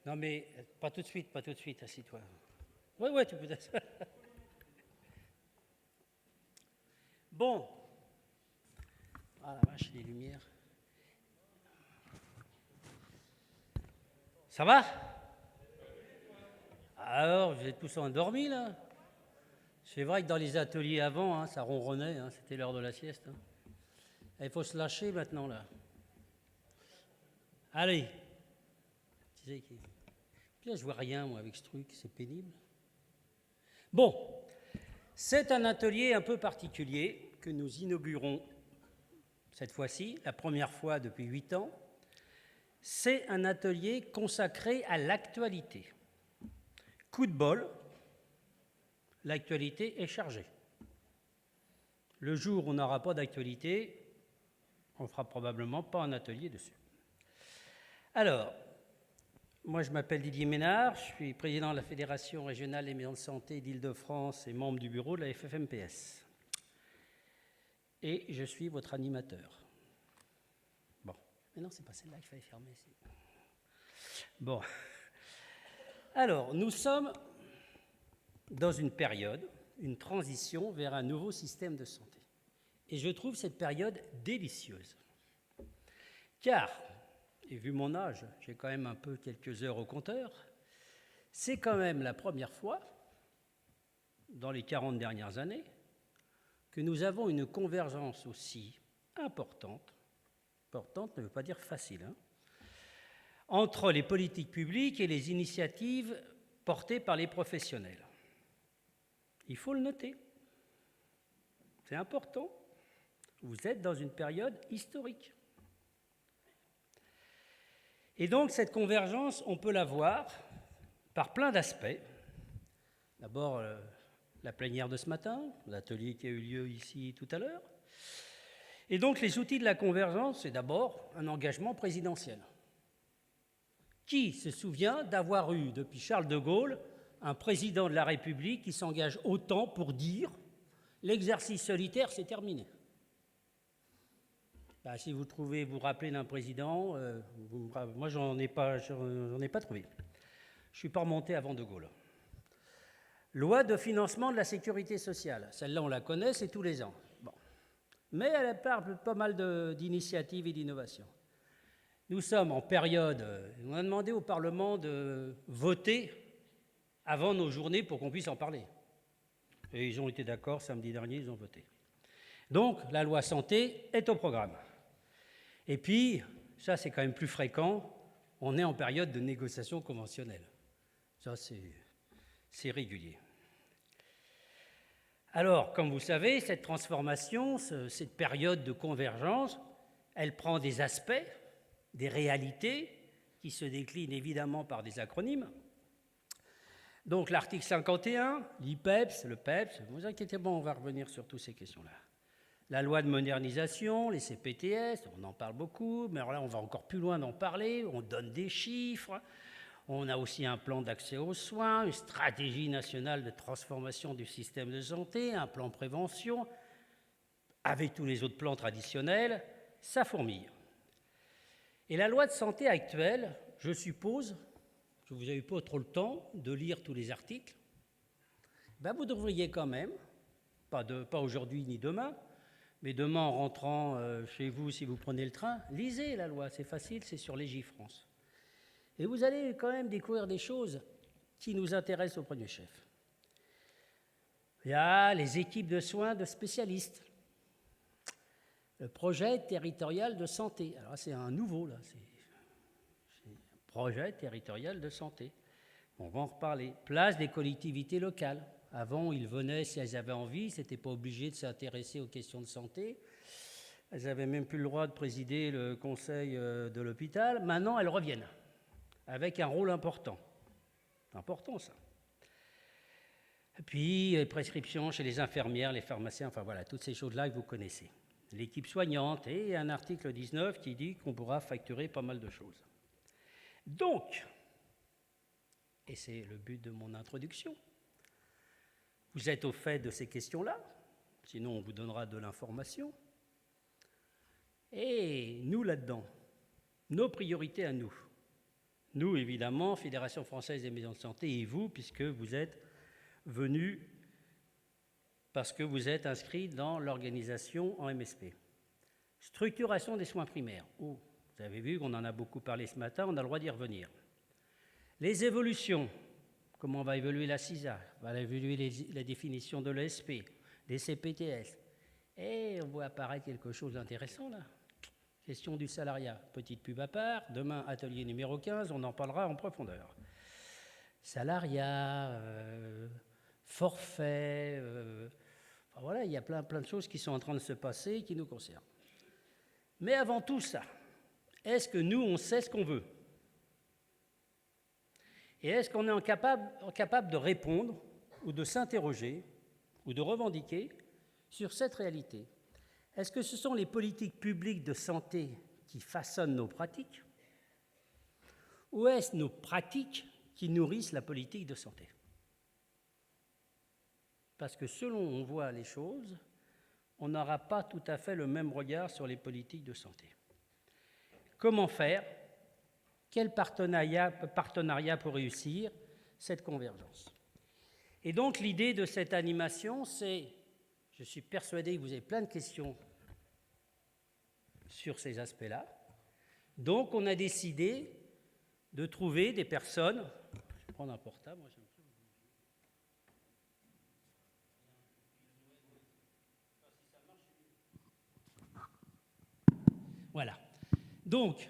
Non, mais pas tout de suite, assis-toi. Ouais, tu peux t'asseoir. Bon. Ah la vache, les lumières. Ça va? Alors, vous êtes tous endormis, là? C'est vrai que dans les ateliers avant, ça ronronnait, c'était l'heure de la sieste. Il faut se lâcher maintenant, là. Allez. Tu sais qui... Puis là, je vois rien, moi, avec ce truc, c'est pénible. Bon, c'est un atelier un peu particulier que nous inaugurons cette fois-ci, la première fois depuis 8 ans. C'est un atelier consacré à l'actualité. Coup de bol, l'actualité est chargée. Le jour où on n'aura pas d'actualité, on ne fera probablement pas un atelier dessus. Alors, moi je m'appelle Didier Ménard, je suis président de la Fédération régionale des maisons de santé d'Île-de-France et membre du bureau de la FFMPS. Et je suis votre animateur. Bon, mais non, c'est pas celle-là qu'il fallait fermer. Bon. Alors, nous sommes dans une période, une transition vers un nouveau système de santé. Et je trouve cette période délicieuse. Car, et vu mon âge, j'ai quand même un peu quelques heures au compteur, c'est quand même la première fois, dans les 40 dernières années, que nous avons une convergence aussi importante ne veut pas dire facile, entre les politiques publiques et les initiatives portées par les professionnels. Il faut le noter. C'est important. Vous êtes dans une période historique. Et donc, cette convergence, on peut la voir par plein d'aspects. D'abord, la plénière de ce matin, l'atelier qui a eu lieu ici tout à l'heure. Et donc, les outils de la convergence, c'est d'abord un engagement présidentiel. Qui se souvient d'avoir eu, depuis Charles de Gaulle, un président de la République qui s'engage autant pour dire « l'exercice solitaire, c'est terminé ». Si vous vous rappelez d'un président, moi, j'en ai pas trouvé. Je ne suis pas remonté avant de Gaulle. Loi de financement de la sécurité sociale. Celle-là, on la connaît, c'est tous les ans. Bon. Mais elle parle pas mal d'initiatives et d'innovations. Nous sommes en période... On a demandé au Parlement de voter avant nos journées pour qu'on puisse en parler. Et ils ont été d'accord, samedi dernier, ils ont voté. Donc, la loi santé est au programme. Et puis, ça c'est quand même plus fréquent, on est en période de négociation conventionnelle. Ça c'est régulier. Alors, comme vous savez, cette transformation, cette période de convergence, elle prend des aspects, des réalités, qui se déclinent évidemment par des acronymes. Donc l'article 51, l'IPEPS, le PEPS, ne vous inquiétez pas, on va revenir sur toutes ces questions-là. La loi de modernisation, les CPTS, on en parle beaucoup, mais alors là, on va encore plus loin d'en parler, on donne des chiffres, on a aussi un plan d'accès aux soins, une stratégie nationale de transformation du système de santé, un plan prévention, avec tous les autres plans traditionnels, ça fourmille. Et la loi de santé actuelle, je suppose que vous n'avez pas trop le temps de lire tous les articles, vous devriez quand même, pas aujourd'hui ni demain, mais demain, en rentrant chez vous, si vous prenez le train, lisez la loi, c'est facile, c'est sur Légifrance. Et vous allez quand même découvrir des choses qui nous intéressent au premier chef. Il y a les équipes de soins de spécialistes, le projet territorial de santé. Alors c'est un nouveau, là, c'est projet territorial de santé. On va en reparler. Place des collectivités locales. Avant, ils venaient si elles avaient envie, ce n'étaient pas obligés de s'intéresser aux questions de santé. Elles n'avaient même plus le droit de présider le conseil de l'hôpital. Maintenant, elles reviennent, avec un rôle important. C'est important, ça. Et puis, les prescriptions chez les infirmières, les pharmaciens, enfin voilà, toutes ces choses-là que vous connaissez. L'équipe soignante et un article 19 qui dit qu'on pourra facturer pas mal de choses. Donc, et c'est le but de mon introduction, vous êtes au fait de ces questions-là, sinon on vous donnera de l'information. Et nous, là-dedans, nos priorités à nous, Nous, évidemment, Fédération française des maisons de santé, et vous, puisque vous êtes venus parce que vous êtes inscrits dans l'organisation en MSP. Structuration des soins primaires. Oh, vous avez vu qu'on en a beaucoup parlé ce matin, on a le droit d'y revenir. Les évolutions. Comment va évoluer la CISA, va évoluer la définition de l'ESP, des CPTS. Et on voit apparaître quelque chose d'intéressant là. Question du salariat. Petite pub à part. Demain, atelier numéro 15, on en parlera en profondeur. Salariat, forfait, enfin voilà, il y a plein de choses qui sont en train de se passer et qui nous concernent. Mais avant tout ça, est-ce que nous, on sait ce qu'on veut ? Et est-ce qu'on est capable de répondre ou de s'interroger ou de revendiquer sur cette réalité ? Est-ce que ce sont les politiques publiques de santé qui façonnent nos pratiques ou est-ce nos pratiques qui nourrissent la politique de santé ? Parce que selon on voit les choses, on n'aura pas tout à fait le même regard sur les politiques de santé. Comment faire ? Quel partenariat pour réussir cette convergence ? Et donc l'idée de cette animation, c'est, je suis persuadé que vous avez plein de questions sur ces aspects-là, donc on a décidé de trouver des personnes, je vais prendre un portable, moi, voilà, donc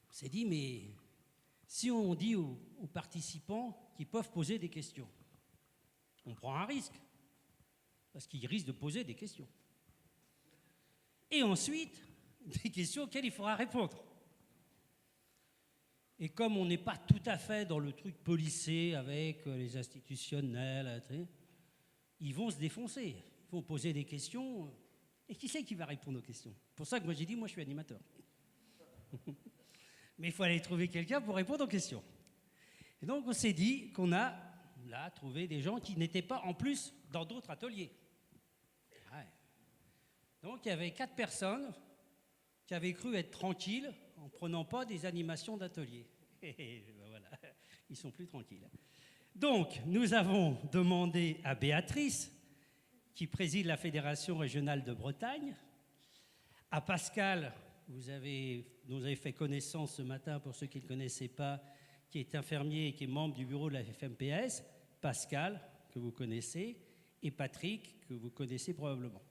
on s'est dit, mais si on dit aux participants qu'ils peuvent poser des questions, on prend un risque, parce qu'ils risquent de poser des questions. Et ensuite, des questions auxquelles il faudra répondre. Et comme on n'est pas tout à fait dans le truc policé avec les institutionnels, ils vont se défoncer, ils vont poser des questions. Et qui c'est qui va répondre aux questions ? C'est pour ça que moi j'ai dit, moi je suis animateur. Mais il faut aller trouver quelqu'un pour répondre aux questions. Et donc on s'est dit qu'on a là trouvé des gens qui n'étaient pas en plus dans d'autres ateliers. Ouais. Donc il y avait 4 personnes qui avaient cru être tranquilles en ne prenant pas des animations d'atelier. Et ben voilà, ils sont plus tranquilles. Donc nous avons demandé à Béatrice, qui préside la Fédération régionale de Bretagne, à Pascal, nous avez fait connaissance ce matin, pour ceux qui ne le connaissaient pas, qui est infirmier et qui est membre du bureau de la FMPS, Pascal, que vous connaissez, et Patrick, que vous connaissez probablement.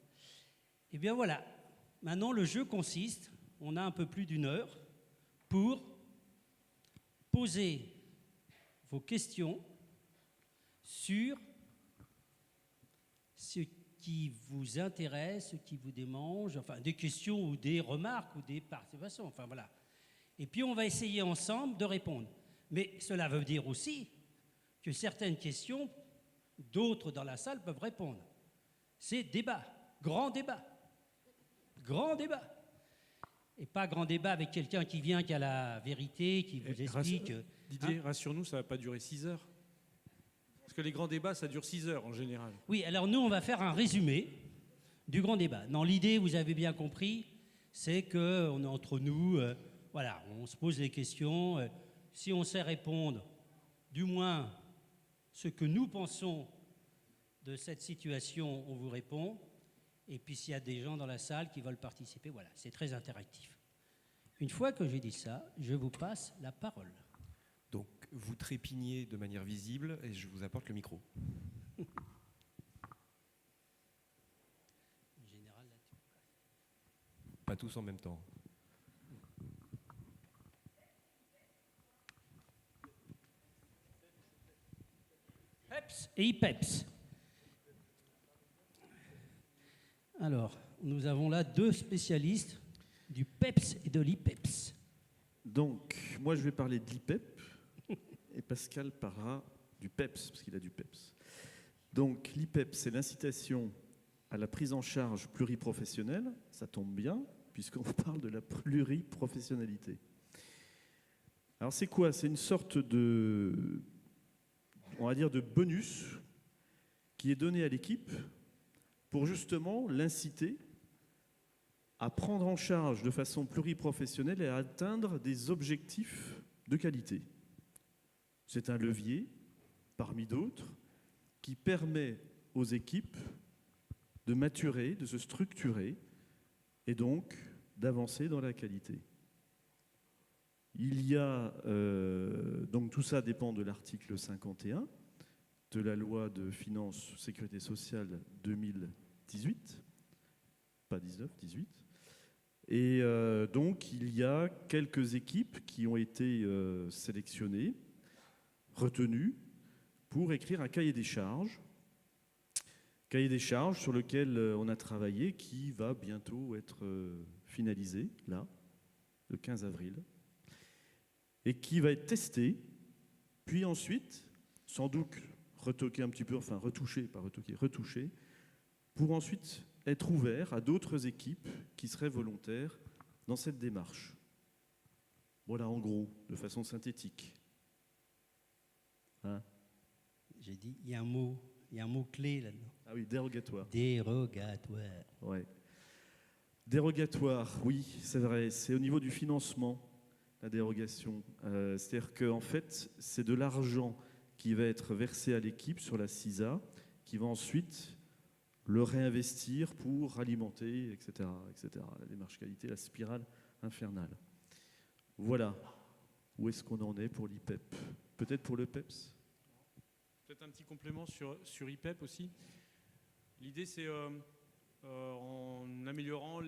Et bien voilà, maintenant le jeu consiste, on a un peu plus d'1 heure, pour poser vos questions sur ce qui vous intéresse, ce qui vous démange, enfin des questions ou des remarques ou des participations, enfin voilà. Et puis on va essayer ensemble de répondre. Mais cela veut dire aussi que certaines questions, d'autres dans la salle peuvent répondre. C'est débat, grand débat. Grand débat. Et pas grand débat avec quelqu'un qui vient, qui a la vérité, qui vous explique... Didier, rassure-nous, ça ne va pas durer 6 heures. Parce que les grands débats, ça dure 6 heures en général. Oui, alors nous, on va faire un résumé du grand débat. Dans l'idée, vous avez bien compris, c'est qu'on est entre nous, voilà, on se pose les questions. Si on sait répondre, du moins, ce que nous pensons de cette situation, on vous répond. Et puis s'il y a des gens dans la salle qui veulent participer, voilà, c'est très interactif. Une fois que j'ai dit ça, je vous passe la parole. Donc, vous trépignez de manière visible et je vous apporte le micro. En général, là, Pas tous en même temps. PEPS et IPEPS. Alors, nous avons là 2 spécialistes du PEPS et de l'IPEPS. Donc, moi je vais parler de l'IPEP et Pascal parlera du PEPS, parce qu'il a du PEPS. Donc, l'IPEP, c'est l'incitation à la prise en charge pluriprofessionnelle. Ça tombe bien, puisqu'on parle de la pluriprofessionnalité. Alors, c'est quoi ? C'est une sorte de, on va dire, de bonus qui est donné à l'équipe pour justement l'inciter à prendre en charge de façon pluriprofessionnelle et à atteindre des objectifs de qualité. C'est un levier, parmi d'autres, qui permet aux équipes de maturer, de se structurer et donc d'avancer dans la qualité. Il y a, donc tout ça dépend de l'article 51 de la loi de finances sécurité sociale 2018, pas 19, 18. Et donc il y a quelques équipes qui ont été sélectionnées, retenues, pour écrire un cahier des charges sur lequel on a travaillé, qui va bientôt être finalisé, là, le 15 avril, et qui va être testé, puis ensuite, sans doute retoqué un petit peu, enfin retouché, pas retoqué, retouché, pour ensuite être ouvert à d'autres équipes qui seraient volontaires dans cette démarche. Voilà, en gros, de façon synthétique. Hein? J'ai dit, il y a un mot clé là-dedans. Ah oui, dérogatoire. Dérogatoire. Ouais. Dérogatoire, oui, c'est vrai. C'est au niveau du financement, la dérogation. C'est-à-dire qu'en fait, c'est de l'argent qui va être versé à l'équipe sur la CISA, qui va ensuite le réinvestir pour alimenter, etc., etc. La démarche qualité, la spirale infernale. Voilà. Où est-ce qu'on en est pour l'IPEP? Peut-être pour le PEPS? Peut-être un petit complément sur IPEP aussi. L'idée, c'est en améliorant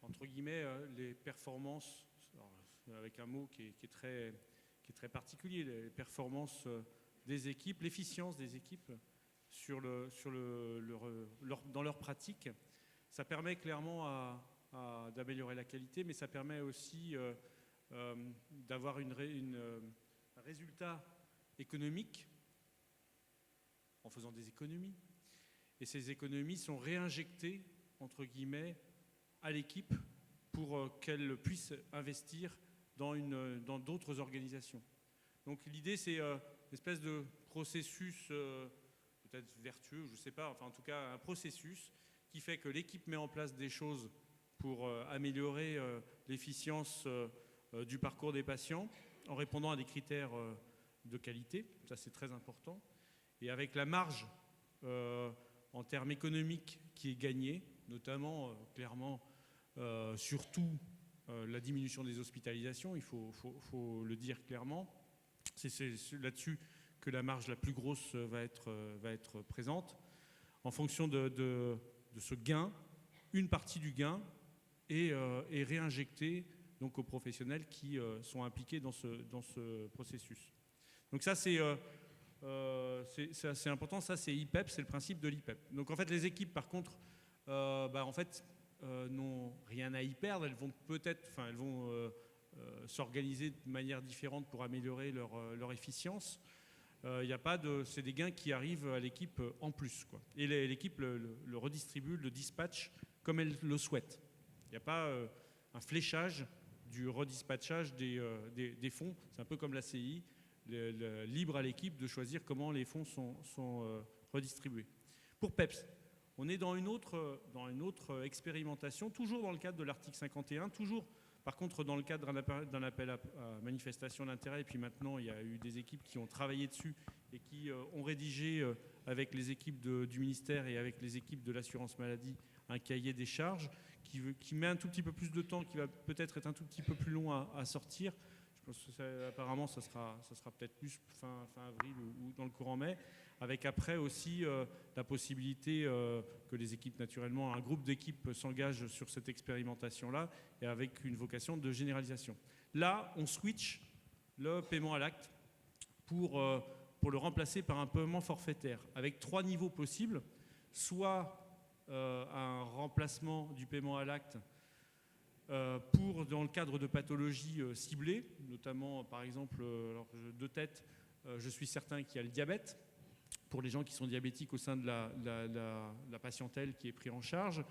entre guillemets, les performances, alors, avec un mot qui est très particulier, les performances des équipes, l'efficience des équipes dans leur pratique. Ça permet clairement d'améliorer la qualité, mais ça permet aussi d'avoir un résultat économique en faisant des économies. Et ces économies sont réinjectées, entre guillemets, à l'équipe pour qu'elle puisse investir dans d'autres organisations. Donc l'idée, c'est une espèce de processus peut-être vertueux, je ne sais pas, enfin en tout cas un processus qui fait que l'équipe met en place des choses pour améliorer l'efficience du parcours des patients en répondant à des critères de qualité, ça c'est très important, et avec la marge en termes économiques qui est gagnée, notamment clairement surtout la diminution des hospitalisations, il faut le dire clairement. C'est là-dessus que la marge la plus grosse va être présente. En fonction de ce gain, une partie du gain est réinjectée donc, aux professionnels qui sont impliqués dans ce processus. Donc ça, c'est assez important. Ça, c'est IPEP, c'est le principe de l'IPEP. Donc en fait, les équipes, par contre, n'ont rien à y perdre. Elles vont s'organiser de manière différente pour améliorer leur efficience. C'est des gains qui arrivent à l'équipe en plus, quoi. Et l'équipe le redistribue, le dispatch comme elle le souhaite. Il n'y a pas un fléchage du redispatchage des fonds. C'est un peu comme la CI, libre à l'équipe de choisir comment les fonds sont redistribués. Pour PEPS, on est dans une autre expérimentation, toujours dans le cadre de l'article 51, toujours par contre dans le cadre d'un appel à manifestation d'intérêt, et puis maintenant il y a eu des équipes qui ont travaillé dessus et qui ont rédigé avec les équipes du ministère et avec les équipes de l'assurance maladie un cahier des charges qui met un tout petit peu plus de temps, qui va peut-être être un tout petit peu plus long à sortir. Je pense que apparemment ça sera peut-être plus fin avril ou dans le courant mai, avec après aussi la possibilité que les équipes, naturellement, un groupe d'équipes s'engage sur cette expérimentation-là et avec une vocation de généralisation. Là, on switch le paiement à l'acte pour le remplacer par un paiement forfaitaire, avec 3 niveaux possibles, soit un remplacement du paiement à l'acte dans le cadre de pathologies ciblées, notamment, par exemple, de tête, je suis certain qu'il y a le diabète, pour les gens qui sont diabétiques au sein de la patientèle qui est prise en charge.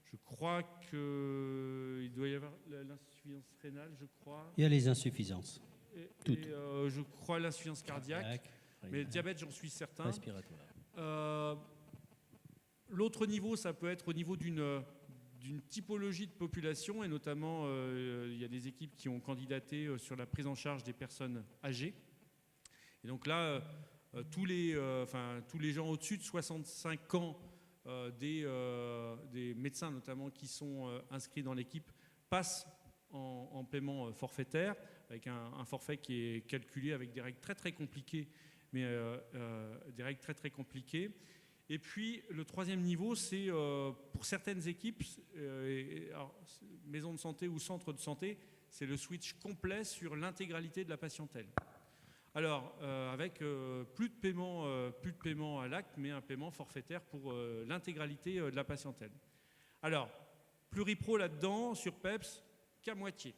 Je crois qu'il doit y avoir l'insuffisance rénale, je crois. Il y a les insuffisances. Et je crois l'insuffisance cardiaque, mais le diabète, j'en suis certain. Respiratoire. L'autre niveau, ça peut être au niveau d'une d'une typologie de population, et notamment il y a des équipes qui ont candidaté sur la prise en charge des personnes âgées. Et donc là, tous les gens au-dessus de 65 ans, des médecins notamment qui sont inscrits dans l'équipe, passent en paiement forfaitaire, avec un forfait qui est calculé avec des règles très très compliquées, mais des règles très très compliquées. Et puis le troisième niveau, c'est pour certaines équipes, alors, maisons de santé ou centres de santé, c'est le switch complet sur l'intégralité de la patientèle. Alors, avec plus de paiement à l'acte, mais un paiement forfaitaire pour l'intégralité de la patientèle. Alors, Pluripro là-dedans, sur PEPS, qu'à moitié.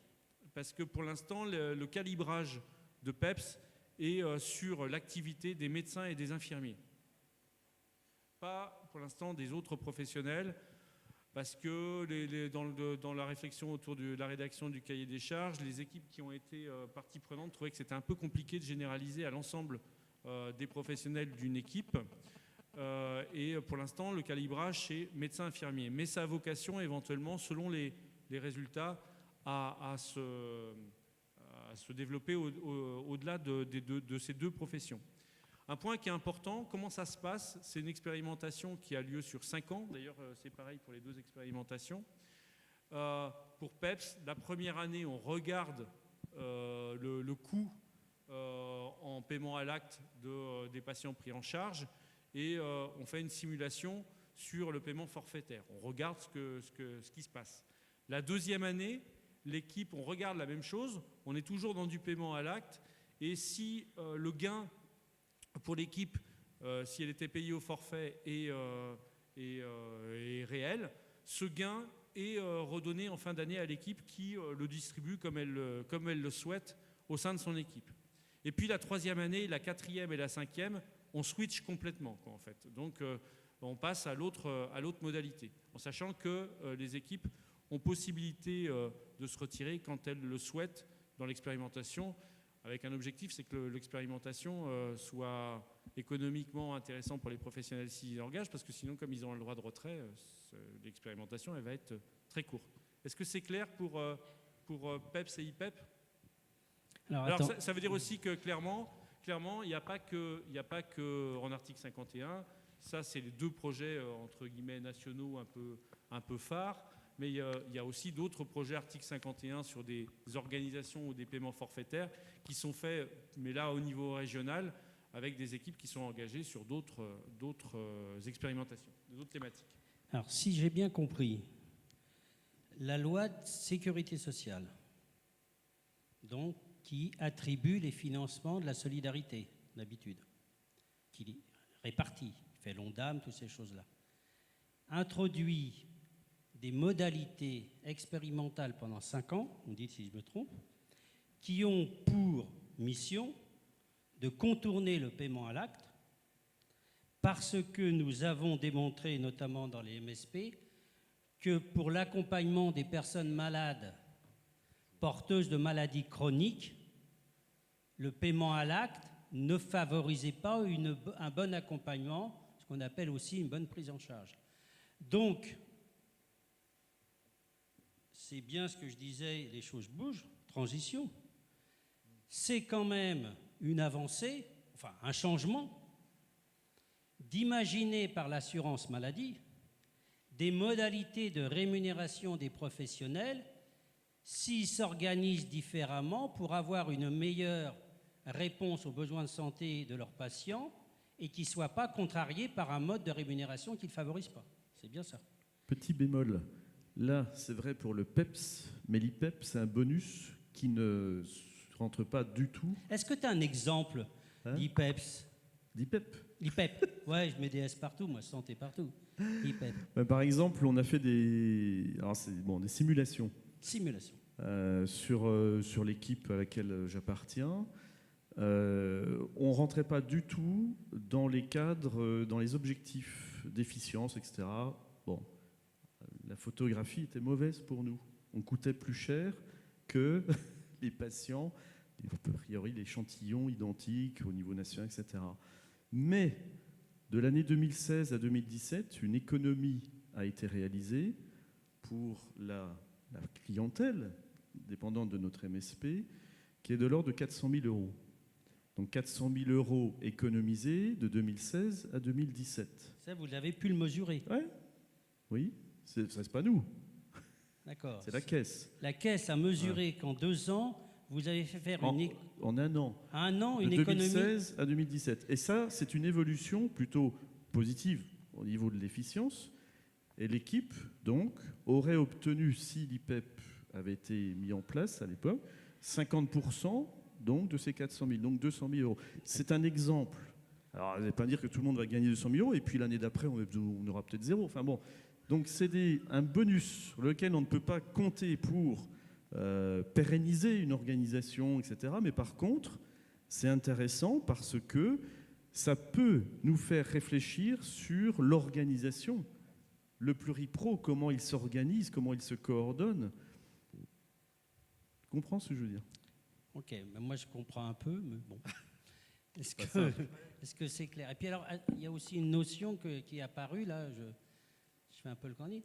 Parce que pour l'instant, le calibrage de PEPS est sur l'activité des médecins et des infirmiers. Pas pour l'instant des autres professionnels, parce que dans la réflexion autour de la rédaction du cahier des charges, les équipes qui ont été partie prenante trouvaient que c'était un peu compliqué de généraliser à l'ensemble des professionnels d'une équipe. Et pour l'instant, le calibrage, c'est médecin-infirmier. Mais ça a vocation éventuellement, selon les résultats, à se développer au-delà de ces deux professions. Un point qui est important, comment ça se passe? C'est une expérimentation qui a lieu sur 5 ans. D'ailleurs, c'est pareil pour les deux expérimentations. Pour PEPS, la première année, on regarde le coût en paiement à l'acte des patients pris en charge et on fait une simulation sur le paiement forfaitaire. On regarde ce qui se passe. La deuxième année, l'équipe, on regarde la même chose. On est toujours dans du paiement à l'acte. Et si le gain pour l'équipe, si elle était payée au forfait est réel, ce gain est redonné en fin d'année à l'équipe qui le distribue comme elle le souhaite au sein de son équipe. Et puis la troisième année, la quatrième et la cinquième, on switch complètement, en fait. Donc on passe à l'autre modalité, en sachant que les équipes ont possibilité de se retirer quand elles le souhaitent dans l'expérimentation, avec un objectif, c'est que l'expérimentation soit économiquement intéressante pour les professionnels s'ils l'engagent, parce que sinon, comme ils ont le droit de retrait, l'expérimentation elle va être très courte. Est-ce que c'est clair pour PEPS et IPEP? Alors ça veut dire aussi que clairement, il n'y a pas que en article 51, ça c'est les deux projets entre guillemets nationaux un peu phares, mais il y a aussi d'autres projets article 51 sur des organisations ou des paiements forfaitaires qui sont faits, mais là au niveau régional, avec des équipes qui sont engagées sur d'autres expérimentations, d'autres thématiques. Alors, si j'ai bien compris, la loi de sécurité sociale, donc, qui attribue les financements de la solidarité, d'habitude, qui répartit, fait l'ONDAM, toutes ces choses-là, introduit des modalités expérimentales pendant 5 ans, vous me dites si je me trompe, qui ont pour mission de contourner le paiement à l'acte, parce que nous avons démontré, notamment dans les MSP, que pour l'accompagnement des personnes malades porteuses de maladies chroniques, le paiement à l'acte ne favorisait pas un bon accompagnement, ce qu'on appelle aussi une bonne prise en charge. Donc, c'est bien ce que je disais, les choses bougent, transition. C'est quand même une avancée, enfin un changement, d'imaginer par l'assurance maladie des modalités de rémunération des professionnels s'ils s'organisent différemment pour avoir une meilleure réponse aux besoins de santé de leurs patients et qui ne soient pas contrariés par un mode de rémunération qui ne favorise pas. C'est bien ça. Petit bémol, là c'est vrai pour le PEPS, mais l'IPEP c'est un bonus qui ne rentre pas du tout. Est-ce que tu as un exemple d'IPEPS? D'IPEP. IPEP, ouais, je mets des S partout, moi, santé partout. IPEP. Par exemple, on a fait des simulations. Simulation. Sur l'équipe à laquelle j'appartiens. On ne rentrait pas du tout dans les cadres, dans les objectifs d'efficience, etc. Bon, la photographie était mauvaise pour nous. On coûtait plus cher que les patients, a priori l'échantillon identique au niveau national, etc. Mais de l'année 2016 à 2017, une économie a été réalisée pour la clientèle dépendante de notre MSP qui est de l'ordre de 400 000 euros. Donc 400 000 euros économisés de 2016 à 2017. Ça, vous avez pu le mesurer. Ouais. Oui, c'est pas nous, D'accord. c'est la caisse. La caisse a mesuré qu'en 2 ans, vous avez fait faire En un an. une De économie. 2016 à 2017. Et ça, c'est une évolution plutôt positive au niveau de l'efficience. Et l'équipe, donc, aurait obtenu, si l'IPEP avait été mis en place à l'époque, 50% donc, de ces 400 000, donc 200 000 euros. C'est un exemple. Alors, je ne vais pas dire que tout le monde va gagner 200 000 euros, et puis l'année d'après, on aura peut-être zéro. Enfin bon, donc c'est un bonus sur lequel on ne peut pas compter pour pérenniser une organisation, etc. Mais par contre, c'est intéressant parce que ça peut nous faire réfléchir sur l'organisation. Le pluripro, comment il s'organise, comment il se coordonne. Tu comprends ce que je veux dire? Ok, ben moi je comprends un peu, mais bon. Est-ce que c'est clair? Et puis alors, il y a aussi une notion qui est apparue, là, je fais un peu le candidat.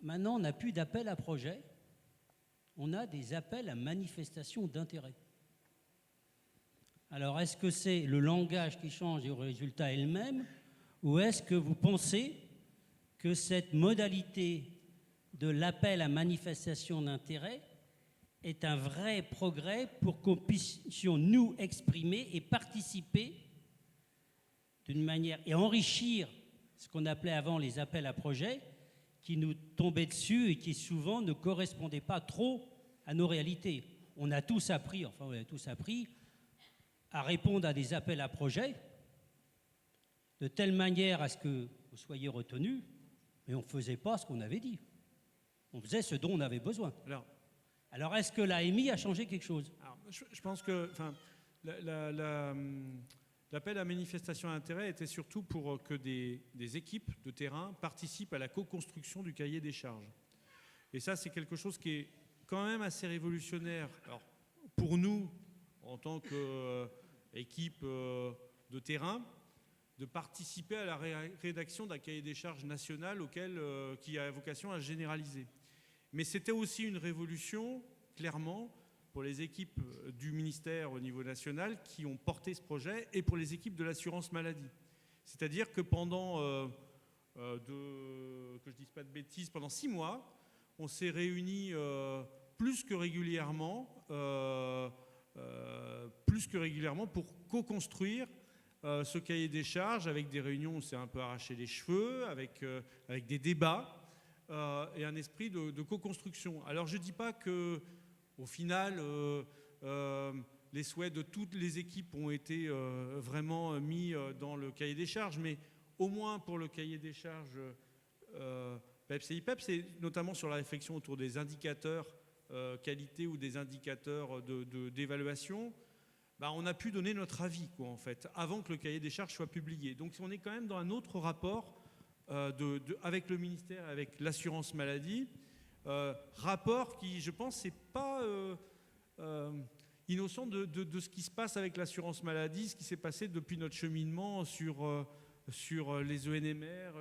Maintenant, on n'a plus d'appel à projet, on a des appels à manifestation d'intérêt. Alors, est-ce que c'est le langage qui change et le résultat est le même, ou est-ce que vous pensez que cette modalité de l'appel à manifestation d'intérêt est un vrai progrès pour qu'on puissions nous exprimer et participer d'une manière et enrichir ce qu'on appelait avant les appels à projets qui nous tombaient dessus et qui souvent ne correspondaient pas trop à nos réalités. On a tous appris à répondre à des appels à projets de telle manière à ce que vous soyez retenus, mais on ne faisait pas ce qu'on avait dit. On faisait ce dont on avait besoin. Alors, est-ce que l'AMI a changé quelque chose? Je pense que l'appel à manifestation d'intérêt était surtout pour que des équipes de terrain participent à la co-construction du cahier des charges. Et ça, c'est quelque chose qui est quand même assez révolutionnaire. Alors, pour nous, en tant qu'équipe de terrain, de participer à la rédaction d'un cahier des charges national qui a vocation à généraliser. Mais c'était aussi une révolution, clairement, pour les équipes du ministère au niveau national qui ont porté ce projet et pour les équipes de l'assurance maladie. C'est-à-dire que pendant, que je ne dise pas de bêtises, pendant 6 mois, on s'est réunis plus que régulièrement pour co-construire ce cahier des charges avec des réunions où on s'est un peu arraché les cheveux, avec des débats. Et un esprit de co-construction. Alors je ne dis pas qu'au final, les souhaits de toutes les équipes ont été vraiment mis dans le cahier des charges, mais au moins pour le cahier des charges PEPS et IPEP, c'est notamment sur la réflexion autour des indicateurs qualité ou des indicateurs d'évaluation, on a pu donner notre avis, en fait, avant que le cahier des charges soit publié. Donc on est quand même dans un autre rapport avec le ministère, avec l'assurance maladie, rapport qui, je pense, n'est pas innocent de ce qui se passe avec l'assurance maladie, ce qui s'est passé depuis notre cheminement sur les ENMR,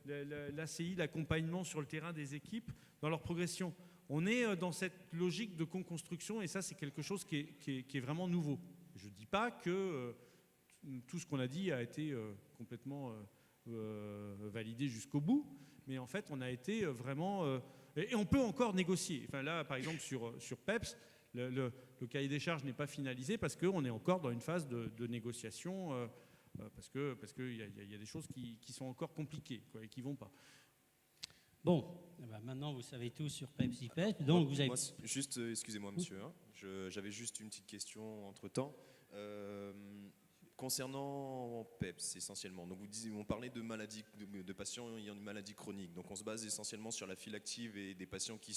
l'ACI, l'accompagnement sur le terrain des équipes dans leur progression. On est dans cette logique de co-construction et ça, c'est quelque chose qui est vraiment nouveau. Je ne dis pas que tout ce qu'on a dit a été complètement validé jusqu'au bout, mais en fait on a été vraiment et on peut encore négocier. Enfin là par exemple sur PEPS, le cahier des charges n'est pas finalisé parce qu'on est encore dans une phase de négociation parce qu'il y a des choses qui sont encore compliquées et qui ne vont pas. Bon, maintenant vous savez tout sur PEPS IPEP, donc vous avez... Juste, excusez-moi monsieur, j'avais juste une petite question entre-temps. Concernant PEPS essentiellement, donc on parlait de maladies, de patients ayant une maladie chronique, donc on se base essentiellement sur la file active et des patients qui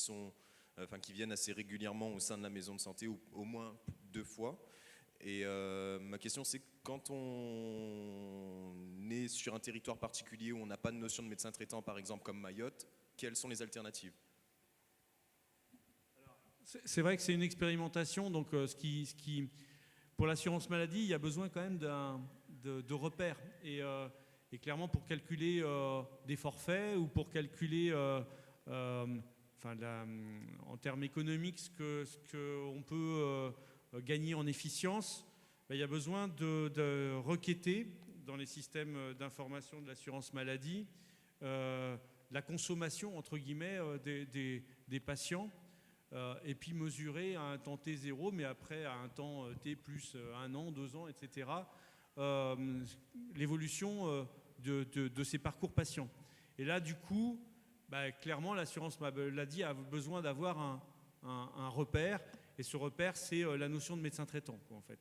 viennent assez régulièrement au sein de la maison de santé, ou au moins 2 fois. Et ma question c'est, quand on est sur un territoire particulier où on n'a pas de notion de médecin traitant, par exemple comme Mayotte, quelles sont les alternatives? C'est vrai que c'est une expérimentation, donc pour l'assurance maladie, il y a besoin quand même de repères. Et clairement, pour calculer des forfaits ou pour calculer en termes économiques, ce qu'on peut gagner en efficience, il y a besoin de requêter dans les systèmes d'information de l'assurance maladie la consommation, entre guillemets, des patients, et puis mesurer à un temps T0, mais après à un temps T plus 1 an, 2 ans, etc., l'évolution de ces parcours patients. Et là, du coup, clairement, l'assurance maladie a besoin d'avoir un repère, et ce repère, c'est la notion de médecin traitant, quoi, en fait.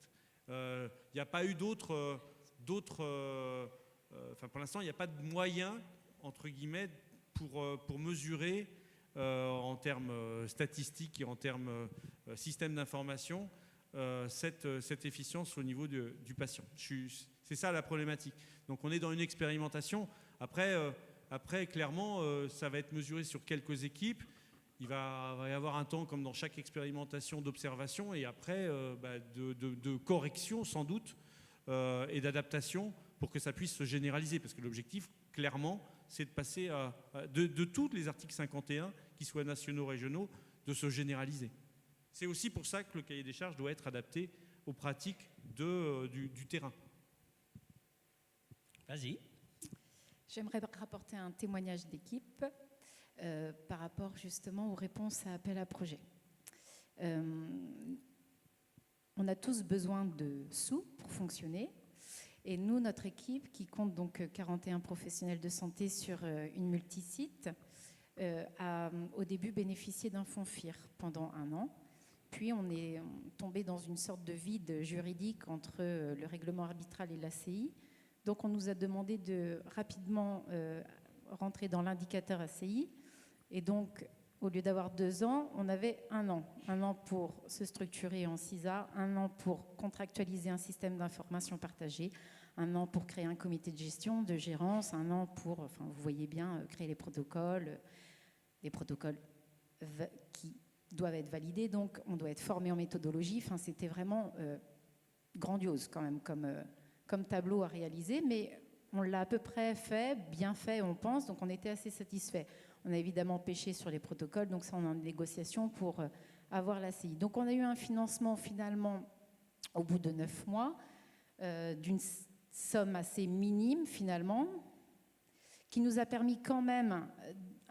Il n'y a pas eu d'autres... pour l'instant, il n'y a pas de moyens, entre guillemets, pour mesurer en termes statistiques et en termes système d'information cette efficience au niveau du patient. C'est ça la problématique. Donc on est dans une expérimentation. Après clairement, ça va être mesuré sur quelques équipes. Il va y avoir un temps, comme dans chaque expérimentation, d'observation et après de correction sans doute et d'adaptation pour que ça puisse se généraliser. Parce que l'objectif, clairement, c'est de passer de tous les articles 51, qu'ils soient nationaux, régionaux, de se généraliser. C'est aussi pour ça que le cahier des charges doit être adapté aux pratiques du terrain. Vas-y. J'aimerais rapporter un témoignage d'équipe par rapport justement aux réponses à appel à projet. On a tous besoin de sous pour fonctionner. Et nous, notre équipe, qui compte donc 41 professionnels de santé sur une multisite, a au début bénéficié d'un fonds FIR pendant 1 an. Puis on est tombé dans une sorte de vide juridique entre le règlement arbitral et l'ACI. Donc on nous a demandé de rapidement rentrer dans l'indicateur ACI. Et donc, au lieu d'avoir 2 ans, on avait 1 an. 1 an pour se structurer en CISA, 1 an pour contractualiser un système d'information partagée, 1 an pour créer un comité de gestion, de gérance, 1 an pour, vous voyez bien, créer les protocoles qui doivent être validés. Donc, on doit être formé en méthodologie. C'était vraiment grandiose quand même comme tableau à réaliser, mais on l'a à peu près fait, bien fait, on pense, donc on était assez satisfaits. On a évidemment pêché sur les protocoles, donc ça, on est en négociation pour avoir l'ACI. Donc, on a eu un financement finalement au bout de 9 mois d'une somme assez minime finalement, qui nous a permis quand même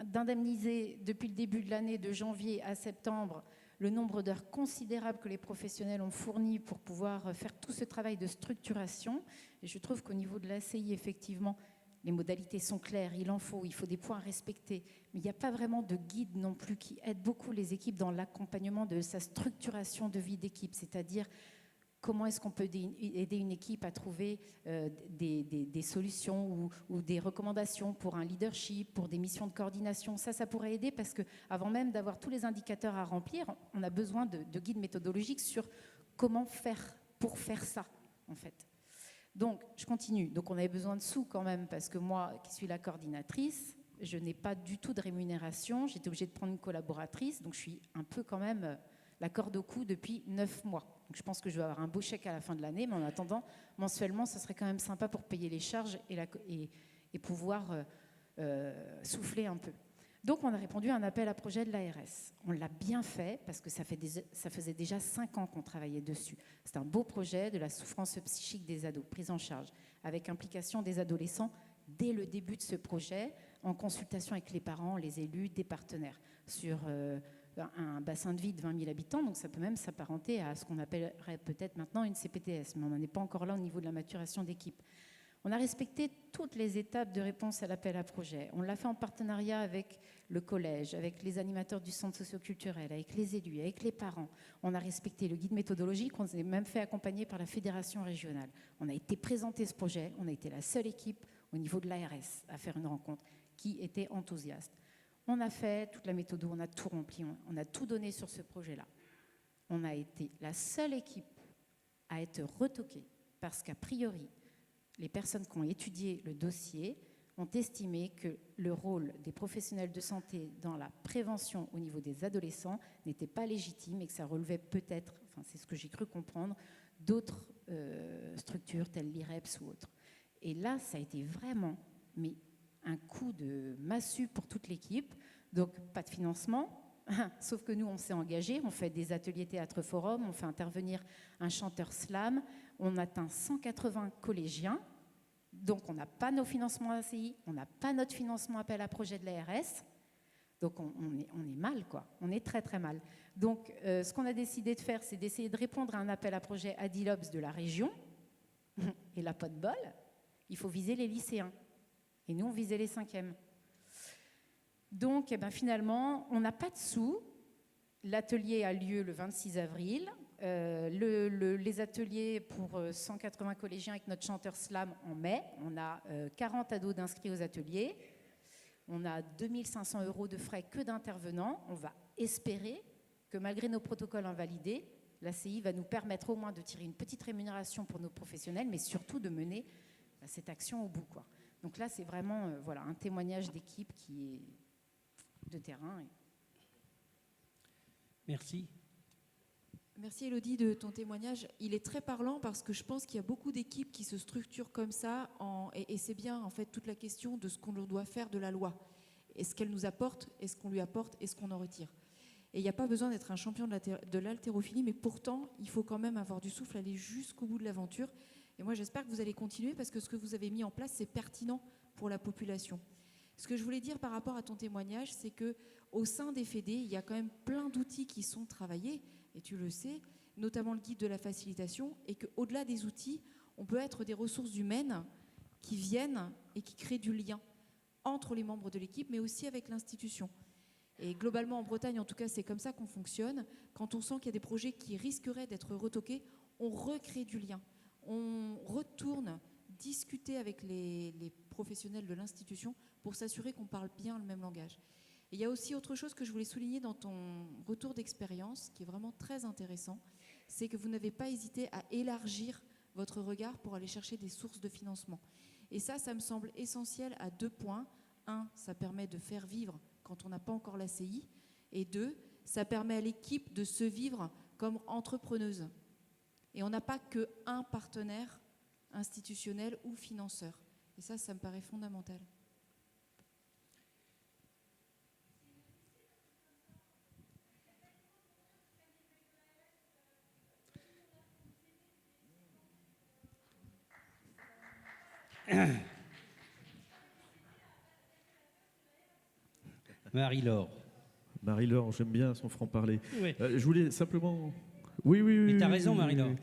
d'indemniser depuis le début de l'année, de janvier à septembre, le nombre d'heures considérables que les professionnels ont fourni pour pouvoir faire tout ce travail de structuration. Et je trouve qu'au niveau de l'ACI, effectivement, les modalités sont claires, il faut des points à respecter, mais il n'y a pas vraiment de guide non plus qui aide beaucoup les équipes dans l'accompagnement de sa structuration de vie d'équipe, c'est-à-dire comment est-ce qu'on peut aider une équipe à trouver des solutions ou des recommandations pour un leadership, pour des missions de coordination. Ça pourrait aider parce qu'avant même d'avoir tous les indicateurs à remplir, on a besoin de guides méthodologiques sur comment faire pour faire ça, en fait. Donc, je continue. Donc, on avait besoin de sous quand même parce que moi, qui suis la coordinatrice, je n'ai pas du tout de rémunération. J'étais obligée de prendre une collaboratrice. Donc, je suis un peu quand même la corde au cou depuis 9 mois. Donc, je pense que je vais avoir un beau chèque à la fin de l'année. Mais en attendant, mensuellement, ce serait quand même sympa pour payer les charges et pouvoir souffler un peu. Donc, on a répondu à un appel à projet de l'ARS. On l'a bien fait parce que ça faisait déjà 5 ans qu'on travaillait dessus. C'est un beau projet de la souffrance psychique des ados, prise en charge, avec implication des adolescents dès le début de ce projet, en consultation avec les parents, les élus, des partenaires, sur un bassin de vie de 20 000 habitants. Donc, ça peut même s'apparenter à ce qu'on appellerait peut-être maintenant une CPTS, mais on n'en est pas encore là au niveau de la maturation d'équipe. On a respecté toutes les étapes de réponse à l'appel à projet. On l'a fait en partenariat avec le collège, avec les animateurs du centre socio-culturel, avec les élus, avec les parents. On a respecté le guide méthodologique, on s'est même fait accompagner par la fédération régionale. On a été présenté ce projet, on a été la seule équipe au niveau de l'ARS à faire une rencontre qui était enthousiaste. On a fait toute la méthode, on a tout rempli, on a tout donné sur ce projet-là. On a été la seule équipe à être retoquée parce qu'a priori, les personnes qui ont étudié le dossier ont estimé que le rôle des professionnels de santé dans la prévention au niveau des adolescents n'était pas légitime et que ça relevait peut-être, c'est ce que j'ai cru comprendre, d'autres structures telles l'IREPS ou autres. Et là, ça a été vraiment un coup de massue pour toute l'équipe. Donc, pas de financement, sauf que nous, on s'est engagé, on fait des ateliers théâtre-forum, on fait intervenir un chanteur slam, on atteint 180 collégiens, donc on n'a pas nos financements ACI, on n'a pas notre financement appel à projet de l'ARS, donc on est mal, quoi. On est très très mal. Donc ce qu'on a décidé de faire, c'est d'essayer de répondre à un appel à projet Adilops de la région, et là, pas de bol, il faut viser les lycéens, et nous on visait les 5e. Donc finalement, on n'a pas de sous, l'atelier a lieu le 26 avril, les ateliers pour 180 collégiens avec notre chanteur slam en mai. On a 40 ados d'inscrits aux ateliers. On a 2500 € de frais que d'intervenants. On va espérer que malgré nos protocoles invalidés, l'ACI va nous permettre au moins de tirer une petite rémunération pour nos professionnels, mais surtout de mener cette action au bout, quoi. Donc là, c'est vraiment voilà, un témoignage d'équipe qui est de terrain. Merci. Merci Élodie de ton témoignage. Il est très parlant parce que je pense qu'il y a beaucoup d'équipes qui se structurent comme ça et c'est bien en fait toute la question de ce qu'on doit faire de la loi. Est-ce qu'elle nous apporte, est-ce qu'on lui apporte, est-ce qu'on en retire? Et il n'y a pas besoin d'être un champion de l'haltérophilie, mais pourtant il faut quand même avoir du souffle, aller jusqu'au bout de l'aventure. Et moi j'espère que vous allez continuer parce que ce que vous avez mis en place c'est pertinent pour la population. Ce que je voulais dire par rapport à ton témoignage, c'est qu'au sein des fédés, il y a quand même plein d'outils qui sont travaillés, et tu le sais, notamment le guide de la facilitation, et qu'au-delà des outils, on peut être des ressources humaines qui viennent et qui créent du lien entre les membres de l'équipe, mais aussi avec l'institution. Et globalement, en Bretagne, en tout cas, c'est comme ça qu'on fonctionne. Quand on sent qu'il y a des projets qui risqueraient d'être retoqués, on recrée du lien. On retourne discuter avec les professionnels de l'institution pour s'assurer qu'on parle bien le même langage. Et il y a aussi autre chose que je voulais souligner dans ton retour d'expérience, qui est vraiment très intéressant, c'est que vous n'avez pas hésité à élargir votre regard pour aller chercher des sources de financement. Et ça me semble essentiel à 2 points. 1, ça permet de faire vivre quand on n'a pas encore l'ACI. Et 2, ça permet à l'équipe de se vivre comme entrepreneuse. Et on n'a pas qu'un partenaire institutionnel ou financeur. Et ça me paraît fondamental. Marie-Laure. Marie-Laure, j'aime bien son franc-parler. Oui. Je voulais simplement... Oui. Mais t'as raison, Marie-Laure.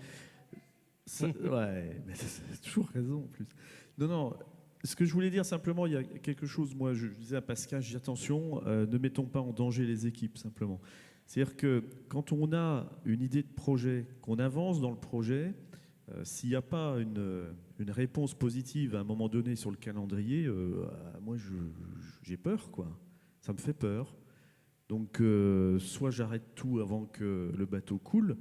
Ouais, mais t'as toujours raison en plus. Non, ce que je voulais dire simplement, il y a quelque chose, moi je disais à Pascal, je dis attention, ne mettons pas en danger les équipes simplement. C'est-à-dire que quand on a une idée de projet, qu'on avance dans le projet, s'il n'y a pas une réponse positive à un moment donné sur le calendrier, moi j'ai peur, quoi. Ça me fait peur. Donc soit j'arrête tout avant que le bateau coule,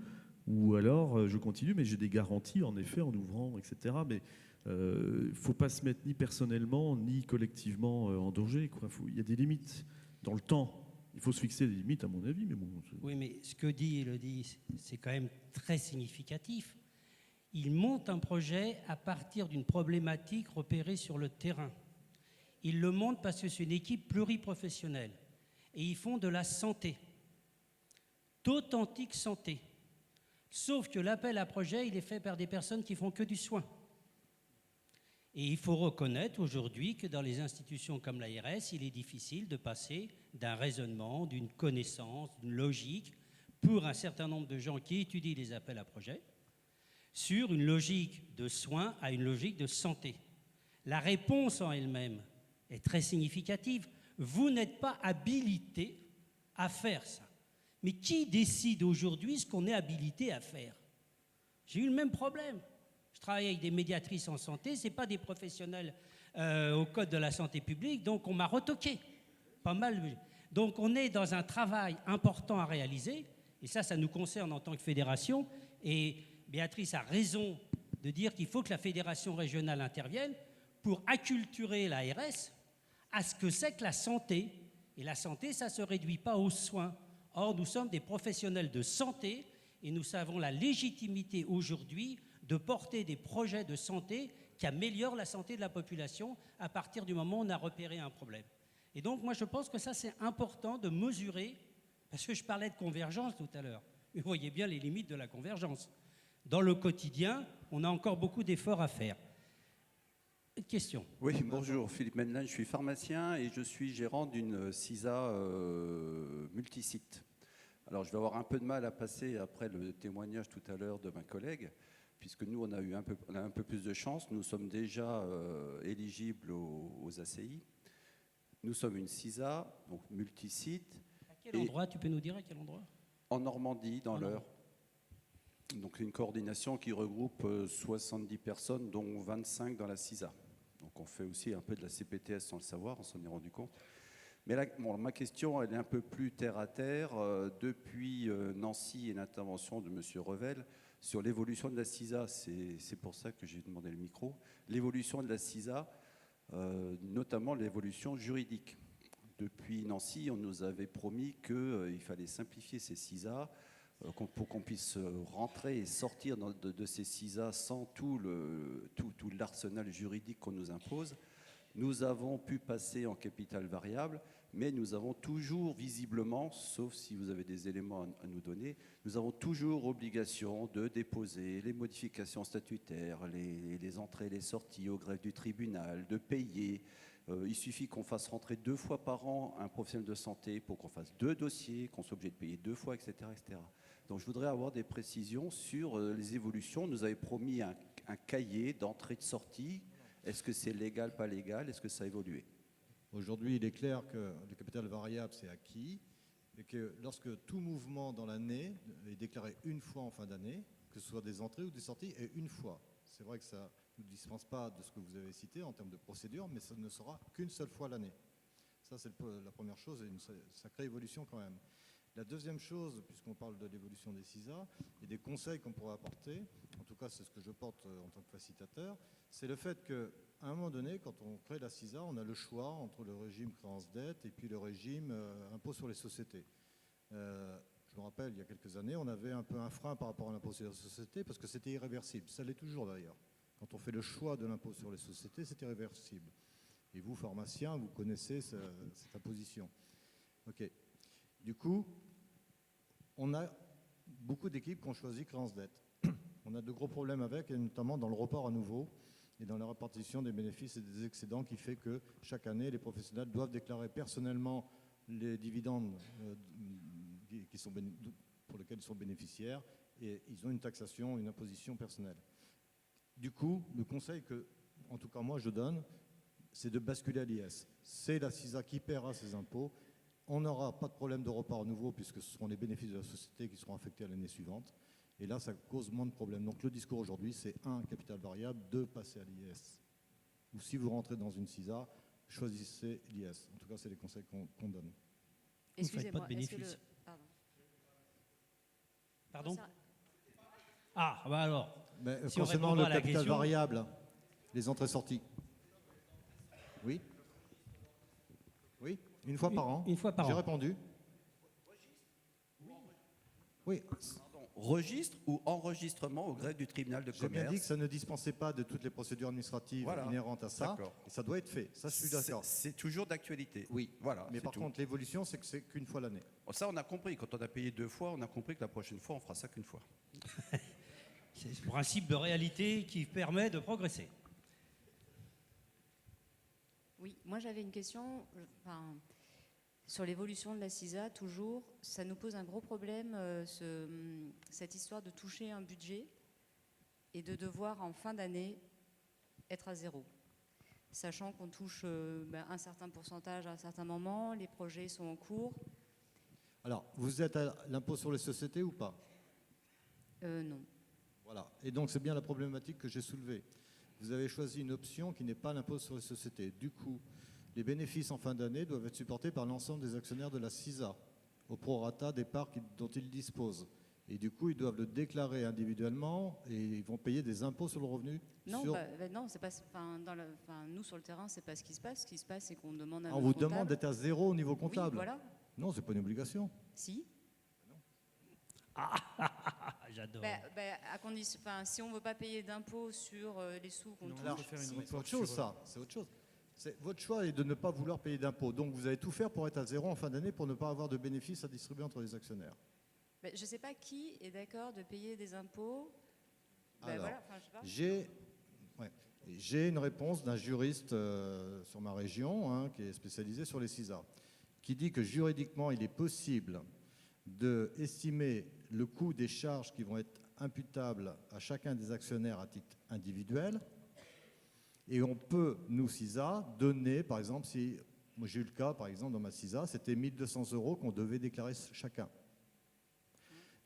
ou alors je continue, mais j'ai des garanties en effet en ouvrant, etc. Mais il ne faut pas se mettre ni personnellement ni collectivement en danger, quoi. Il y a des limites dans le temps. Il faut se fixer des limites, à mon avis. Mais bon, oui, mais ce que dit Élodie, c'est quand même très significatif. Il monte un projet à partir d'une problématique repérée sur le terrain. Il le monte parce que c'est une équipe pluriprofessionnelle. Et ils font de la santé, d'authentique santé. Sauf que l'appel à projet, il est fait par des personnes qui font que du soin. Et il faut reconnaître aujourd'hui que dans les institutions comme l'ARS, il est difficile de passer d'un raisonnement, d'une connaissance, d'une logique, pour un certain nombre de gens qui étudient les appels à projets, sur une logique de soins à une logique de santé. La réponse en elle-même est très significative. Vous n'êtes pas habilité à faire ça. Mais qui décide aujourd'hui ce qu'on est habilité à faire? J'ai eu le même problème. Je travaille avec des médiatrices en santé, ce n'est pas des professionnels au code de la santé publique, donc on m'a retoqué. Pas mal. Donc on est dans un travail important à réaliser, et ça nous concerne en tant que fédération, et Béatrice a raison de dire qu'il faut que la fédération régionale intervienne pour acculturer l'ARS à ce que c'est que la santé. Et la santé, ça ne se réduit pas aux soins. Or, nous sommes des professionnels de santé et nous avons la légitimité aujourd'hui de porter des projets de santé qui améliorent la santé de la population à partir du moment où on a repéré un problème. Et donc, moi, je pense que ça, c'est important de mesurer, parce que je parlais de convergence tout à l'heure. Vous voyez bien les limites de la convergence. Dans le quotidien, on a encore beaucoup d'efforts à faire. Une question. Oui, bonjour, Philippe Menlin, je suis pharmacien et je suis gérant d'une CISA multisite. Alors, je vais avoir un peu de mal à passer après le témoignage tout à l'heure de ma collègue, puisque nous, on a eu un peu plus de chance. Nous sommes déjà éligibles aux ACI. Nous sommes une CISA, donc multisite. À quel endroit? Tu peux nous dire à quel endroit? En Normandie, dans l'Eure. Donc, une coordination qui regroupe 70 personnes, dont 25 dans la CISA. Donc, on fait aussi un peu de la CPTS sans le savoir, on s'en est rendu compte. Mais là, bon, ma question, elle est un peu plus terre à terre. Depuis Nancy et l'intervention de M. Revel sur l'évolution de la CISA, c'est pour ça que j'ai demandé le micro, l'évolution de la CISA, notamment l'évolution juridique. Depuis Nancy, on nous avait promis qu'il fallait simplifier ces CISA pour qu'on puisse rentrer et sortir de ces CISA sans tout l'arsenal juridique qu'on nous impose. Nous avons pu passer en capital variable, mais nous avons toujours visiblement, sauf si vous avez des éléments à nous donner, nous avons toujours obligation de déposer les modifications statutaires, les entrées et les sorties au greffe du tribunal, de payer. Il suffit qu'on fasse rentrer 2 fois par an un professionnel de santé pour qu'on fasse 2 dossiers, qu'on soit obligé de payer 2 fois, etc., etc. Donc je voudrais avoir des précisions sur les évolutions. Nous avez promis un cahier d'entrée et de sortie. Est-ce que c'est légal, pas légal? Est-ce que ça a évolué? Aujourd'hui, il est clair que le capital variable, c'est acquis et que lorsque tout mouvement dans l'année est déclaré une fois en fin d'année, que ce soit des entrées ou des sorties, et une fois. C'est vrai que ça ne nous dispense pas de ce que vous avez cité en termes de procédure, mais ça ne sera qu'une seule fois l'année. Ça, c'est la première chose et une sacrée évolution quand même. La deuxième chose, puisqu'on parle de l'évolution des CISA et des conseils qu'on pourrait apporter, en tout cas c'est ce que je porte en tant que facilitateur, c'est le fait qu'à un moment donné, quand on crée la CISA, on a le choix entre le régime créance-dette et puis le régime impôt sur les sociétés. Je me rappelle, il y a quelques années, on avait un peu un frein par rapport à l'impôt sur les sociétés parce que c'était irréversible. Ça l'est toujours d'ailleurs. Quand on fait le choix de l'impôt sur les sociétés, c'est irréversible. Et vous, pharmaciens, vous connaissez cette imposition. OK. Du coup, on a beaucoup d'équipes qui ont choisi créance-dette. On a de gros problèmes avec, et notamment dans le report à nouveau et dans la répartition des bénéfices et des excédents qui fait que chaque année, les professionnels doivent déclarer personnellement les dividendes pour lesquels ils sont bénéficiaires et ils ont une taxation, une imposition personnelle. Du coup, le conseil que, en tout cas moi, je donne, c'est de basculer à l'IS. C'est la CISA qui paiera ses impôts. On n'aura pas de problème de report à nouveau puisque ce seront les bénéfices de la société qui seront affectés à l'année suivante. Et là, ça cause moins de problèmes. Donc le discours aujourd'hui, c'est 1, capital variable, 2, passer à l'IS. Ou si vous rentrez dans une CISA, choisissez l'IS. En tout cas, c'est les conseils qu'on donne. Excusez-moi, pas de bénéfices. Pardon? Ah, bah alors. Mais si concernant le capital variable, les entrées-sorties. Oui? Oui? Une fois par an? Une fois par an. J'ai répondu. Oui. Pardon, registre ou enregistrement au greffe du tribunal de commerce? J'ai bien dit que ça ne dispensait pas de toutes les procédures administratives inhérentes à ça. Et ça doit être fait. Ça, je suis d'accord. C'est toujours d'actualité. Oui. Voilà. Mais par contre, l'évolution, c'est que c'est qu'une fois l'année. Ça, on a compris. Quand on a payé 2 fois, on a compris que la prochaine fois, on fera ça qu'une fois. C'est ce principe de réalité qui permet de progresser. Oui, moi j'avais une question sur l'évolution de la CISA, toujours. Ça nous pose un gros problème, cette histoire de toucher un budget et de devoir en fin d'année être à zéro. Sachant qu'on touche un certain pourcentage à un certain moment, les projets sont en cours. Alors, vous êtes à l'impôt sur les sociétés ou pas? Non. Voilà. Et donc, c'est bien la problématique que j'ai soulevée. Vous avez choisi une option qui n'est pas l'impôt sur les sociétés. Du coup, les bénéfices en fin d'année doivent être supportés par l'ensemble des actionnaires de la CISA, au prorata des parts dont ils disposent. Et du coup, ils doivent le déclarer individuellement et ils vont payer des impôts sur le revenu. Non, non, c'est pas. Nous sur le terrain, c'est pas ce qui se passe. Ce qui se passe, c'est qu'on demande à. On vous demande d'être à zéro au niveau comptable. Oui, voilà. Non, c'est pas une obligation. Si. J'adore. À condition, si on ne veut pas payer d'impôts sur les sous qu'on touche. C'est autre chose, ça. C'est autre chose. Votre choix est de ne pas vouloir payer d'impôts. Donc vous allez tout faire pour être à zéro en fin d'année pour ne pas avoir de bénéfices à distribuer entre les actionnaires. Je ne sais pas qui est d'accord de payer des impôts. Alors, Voilà, enfin, je sais pas. j'ai une réponse d'un juriste sur ma région, hein, qui est spécialisé sur les CISA, qui dit que juridiquement, il est possible d'estimer le coût des charges qui vont être imputables à chacun des actionnaires à titre individuel. Et on peut, nous, CISA, donner, par exemple, si moi j'ai eu le cas, par exemple, dans ma CISA, c'était 1 200 € qu'on devait déclarer chacun.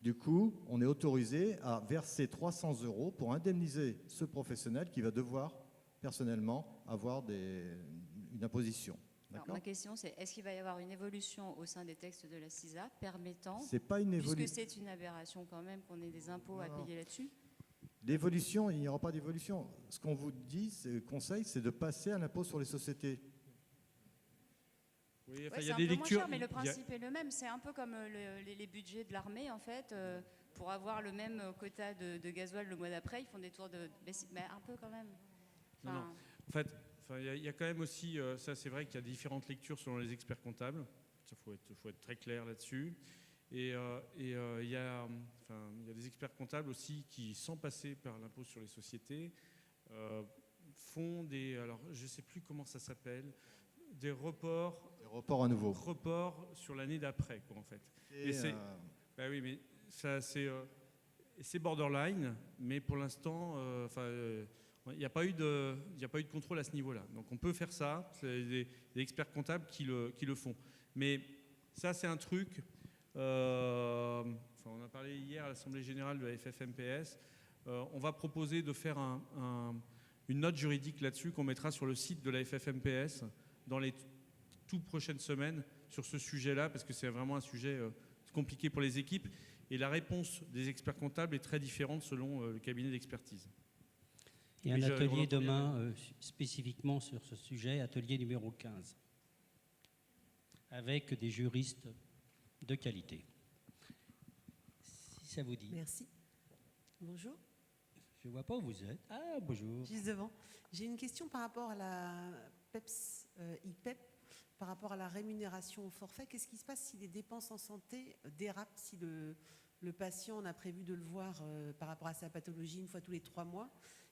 Du coup, on est autorisé à verser 300 € pour indemniser ce professionnel qui va devoir, personnellement, avoir une imposition. Alors, ma question, c'est est-ce qu'il va y avoir une évolution au sein des textes de la CISA permettant, C'est pas une évolution. puisque c'est une aberration quand même, qu'on ait des impôts à payer là-dessus? L'évolution, il n'y aura pas d'évolution. Ce qu'on vous dit, le conseil, c'est de passer à l'impôt sur les sociétés. Oui, Ouais, il y c'est a un des peu moins lectures. cher, mais le principe est le même. C'est un peu comme les budgets de l'armée, en fait. Pour avoir le même quota de gasoil le mois d'après, ils font des tours mais un peu quand même. Non, non. En fait, il y a quand même aussi, ça c'est vrai qu'il y a différentes lectures selon les experts comptables. Il faut être très clair là-dessus. Et il y a des experts comptables aussi qui, sans passer par l'impôt sur les sociétés, font des, alors je ne sais plus comment ça s'appelle, des reports. Des reports à nouveau. Reports sur l'année d'après, quoi, en fait. Bah oui, mais ça c'est borderline, mais pour l'instant, il n'y a pas eu de contrôle à ce niveau-là. Donc on peut faire ça. C'est des experts comptables qui le font. Mais ça, c'est un truc. On a parlé hier à l'Assemblée générale de la FFMPS. On va proposer de faire une note juridique là-dessus qu'on mettra sur le site de la FFMPS dans les toutes prochaines semaines sur ce sujet-là, parce que c'est vraiment un sujet compliqué pour les équipes. Et la réponse des experts comptables est très différente selon le cabinet d'expertise. Il y a un atelier demain spécifiquement sur ce sujet, atelier numéro 15, avec des juristes de qualité. Si ça vous dit. Merci. Bonjour. Je ne vois pas où vous êtes. Ah, bonjour. Juste devant. J'ai une question par rapport à la PEPS, IPEP, par rapport à la rémunération au forfait. Qu'est-ce qui se passe si les dépenses en santé dérapent, si le patient, on a prévu de le voir par rapport à sa pathologie une fois tous les 3 mois,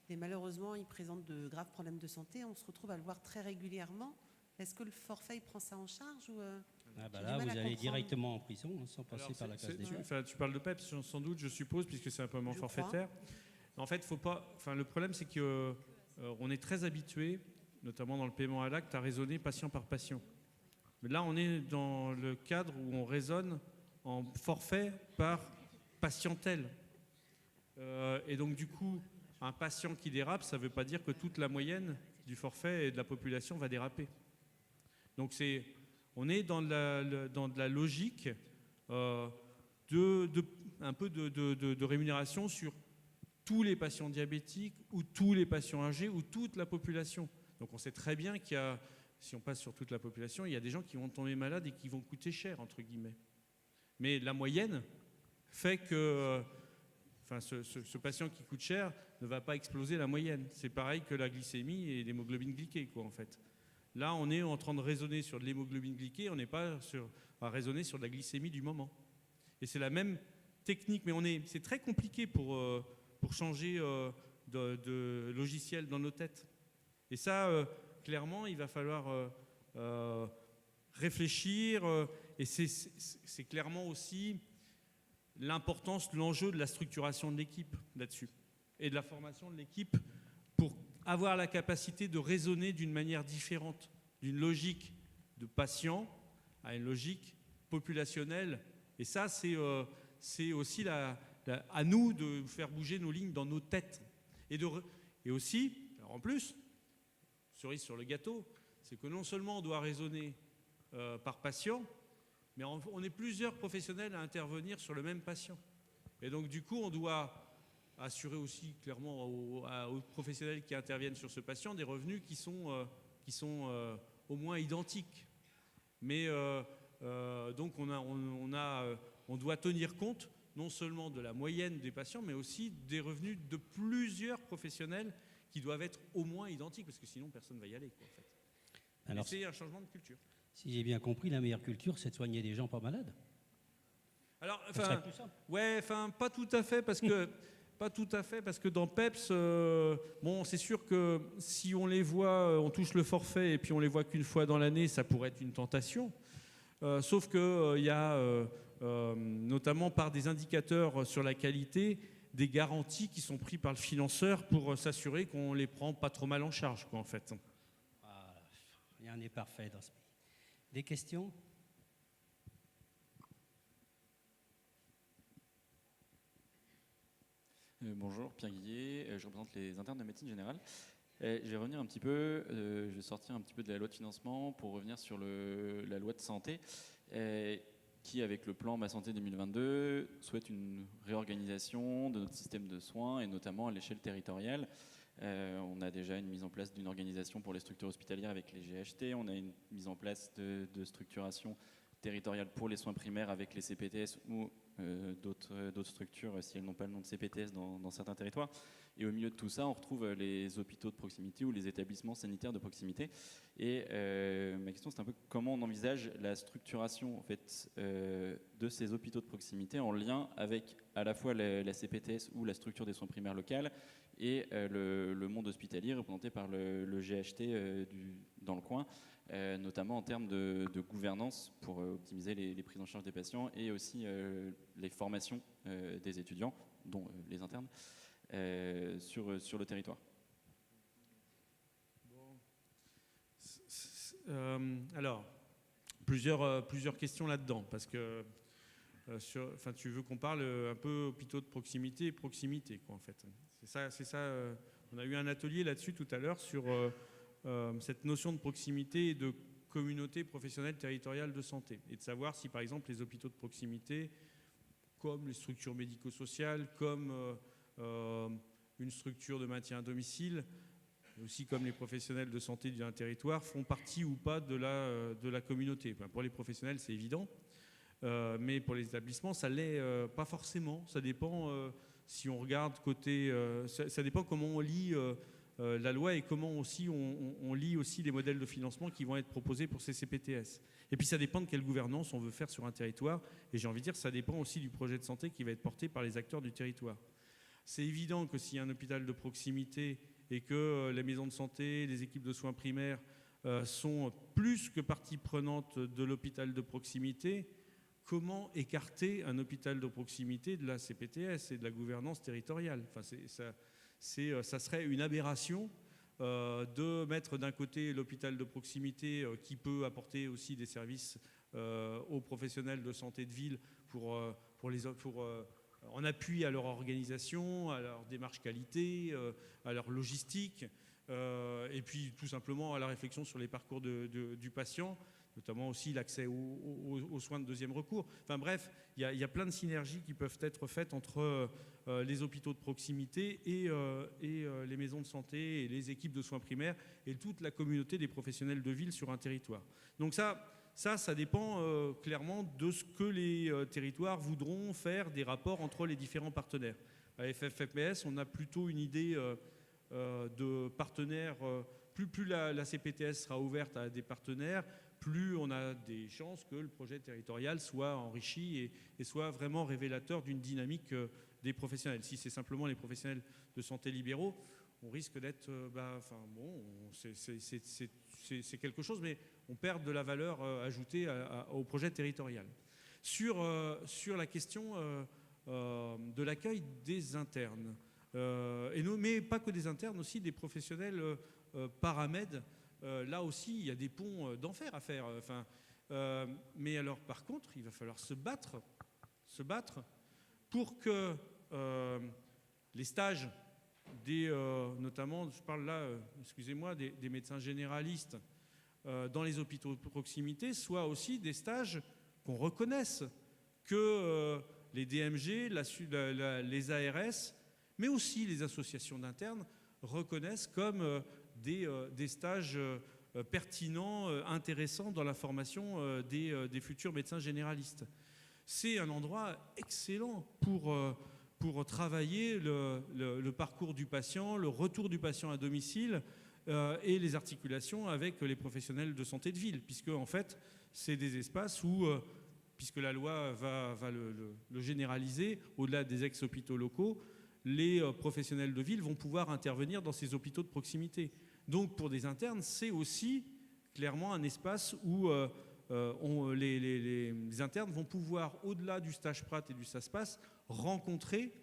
et malheureusement, il présente de graves problèmes de santé, on se retrouve à le voir très régulièrement. Est-ce que le forfait il prend ça en charge ou là, vous allez directement en prison, hein, sans passer par la case des PEPS. Tu parles de PEPS, sans doute, je suppose, puisque c'est un paiement forfaitaire. En fait, faut pas. Le problème, c'est qu'on est très habitué, notamment dans le paiement à l'acte, à raisonner patient par patient. Mais là, on est dans le cadre où on raisonne en forfait par patientèle. Et donc, du coup, un patient qui dérape, ça ne veut pas dire que toute la moyenne du forfait et de la population va déraper. Donc, on est dans de la logique un peu de rémunération sur tous les patients diabétiques ou tous les patients âgés ou toute la population. Donc, on sait très bien qu'il y a, si on passe sur toute la population, il y a des gens qui vont tomber malades et qui vont coûter cher, entre guillemets. Mais la moyenne fait que ce patient qui coûte cher ne va pas exploser la moyenne. C'est pareil que la glycémie et l'hémoglobine glyquée, quoi, en fait. Là, on est en train de raisonner sur de l'hémoglobine glyquée, on n'est pas à raisonner sur de la glycémie du moment. Et c'est la même technique, mais c'est très compliqué pour changer de logiciel dans nos têtes. Et ça, clairement, il va falloir réfléchir. Et c'est clairement aussi l'importance, l'enjeu de la structuration de l'équipe là-dessus et de la formation de l'équipe pour avoir la capacité de raisonner d'une manière différente, d'une logique de patient à une logique populationnelle. Et ça, c'est aussi à nous de faire bouger nos lignes dans nos têtes. Et aussi, alors en plus, cerise sur le gâteau, c'est que non seulement on doit raisonner par patient, mais on est plusieurs professionnels à intervenir sur le même patient. Et donc, du coup, on doit assurer aussi clairement aux professionnels qui interviennent sur ce patient des revenus qui sont au moins identiques. Mais donc, on doit tenir compte non seulement de la moyenne des patients, mais aussi des revenus de plusieurs professionnels qui doivent être au moins identiques, parce que sinon, personne ne va y aller, quoi, en fait. Alors, c'est un changement de culture. Si j'ai bien compris, la meilleure culture, c'est de soigner des gens pas malades. Alors, Ça serait plus simple. pas tout à fait, parce que dans PEPS, bon, c'est sûr que si on les voit, on touche le forfait et puis on les voit qu'une fois dans l'année, ça pourrait être une tentation. Sauf que il y a, notamment par des indicateurs sur la qualité, des garanties qui sont prises par le financeur pour s'assurer qu'on les prend pas trop mal en charge, quoi, en fait. Rien n'est parfait dans ce pays. Des questions ? Bonjour, Pierre Guillet, je représente les internes de médecine générale. Je vais revenir un petit peu, je vais sortir un petit peu de la loi de financement pour revenir sur la loi de santé, qui, avec le plan Ma Santé 2022, souhaite une réorganisation de notre système de soins, et notamment à l'échelle territoriale. On a déjà une mise en place d'une organisation pour les structures hospitalières avec les GHT, on a une mise en place de structuration territoriale pour les soins primaires avec les CPTS ou d'autres structures si elles n'ont pas le nom de CPTS dans certains territoires. Et au milieu de tout ça, on retrouve les hôpitaux de proximité ou les établissements sanitaires de proximité. Et ma question, c'est un peu comment on envisage la structuration en fait, de ces hôpitaux de proximité en lien avec à la fois la CPTS ou la structure des soins primaires locales et le monde hospitalier représenté par le GHT dans le coin, notamment en termes de gouvernance pour optimiser les prises en charge des patients et aussi les formations des étudiants, dont les internes, sur le territoire. Alors, plusieurs questions là-dedans, parce que tu veux qu'on parle un peu hôpitaux de proximité, quoi, en fait. C'est ça. On a eu un atelier là-dessus tout à l'heure sur cette notion de proximité et de communauté professionnelle territoriale de santé, et de savoir si, par exemple, les hôpitaux de proximité, comme les structures médico-sociales, comme une structure de maintien à domicile, aussi comme les professionnels de santé d'un territoire, font partie ou pas de la communauté. Enfin, pour les professionnels, c'est évident, mais pour les établissements, ça l'est pas forcément. Ça dépend si on regarde côté... ça dépend comment on lit la loi et comment aussi on lit aussi les modèles de financement qui vont être proposés pour ces CPTS. Et puis ça dépend de quelle gouvernance on veut faire sur un territoire. Et j'ai envie de dire, ça dépend aussi du projet de santé qui va être porté par les acteurs du territoire. C'est évident que s'il y a un hôpital de proximité et que les maisons de santé, les équipes de soins primaires sont plus que partie prenante de l'hôpital de proximité, comment écarter un hôpital de proximité de la CPTS et de la gouvernance territoriale ? Enfin, ça serait une aberration de mettre d'un côté l'hôpital de proximité qui peut apporter aussi des services aux professionnels de santé de ville en appui à leur organisation, à leur démarche qualité, à leur logistique, et puis tout simplement à la réflexion sur les parcours du patient, notamment aussi l'accès aux soins de deuxième recours. Enfin bref, il y a plein de synergies qui peuvent être faites entre les hôpitaux de proximité et les maisons de santé et les équipes de soins primaires et toute la communauté des professionnels de ville sur un territoire. Donc ça dépend clairement de ce que les territoires voudront faire des rapports entre les différents partenaires. À FFPS, on a plutôt une idée de partenaires. Plus la CPTS sera ouverte à des partenaires, plus on a des chances que le projet territorial soit enrichi et soit vraiment révélateur d'une dynamique des professionnels. Si c'est simplement les professionnels de santé libéraux, on risque d'être... c'est quelque chose, mais on perd de la valeur ajoutée au projet territorial. Sur la question de l'accueil des internes, mais pas que des internes, aussi des professionnels paramèdes. Là aussi, il y a des ponts d'enfer à faire. Mais alors, par contre, il va falloir se battre pour que les stages, notamment, je parle là, excusez-moi, des médecins généralistes dans les hôpitaux de proximité, soient aussi des stages qu'on reconnaisse, que les DMG, les ARS, mais aussi les associations d'internes reconnaissent comme des stages pertinents, intéressants dans la formation des futurs médecins généralistes. C'est un endroit excellent pour travailler le parcours du patient, le retour du patient à domicile, et les articulations avec les professionnels de santé de ville, puisque en fait, c'est des espaces où, puisque la loi va le généraliser, au-delà des ex-hôpitaux locaux, les professionnels de ville vont pouvoir intervenir dans ces hôpitaux de proximité. Donc pour des internes, c'est aussi clairement un espace où les internes vont pouvoir, au-delà du stage Prat et du SASPAS, rencontrer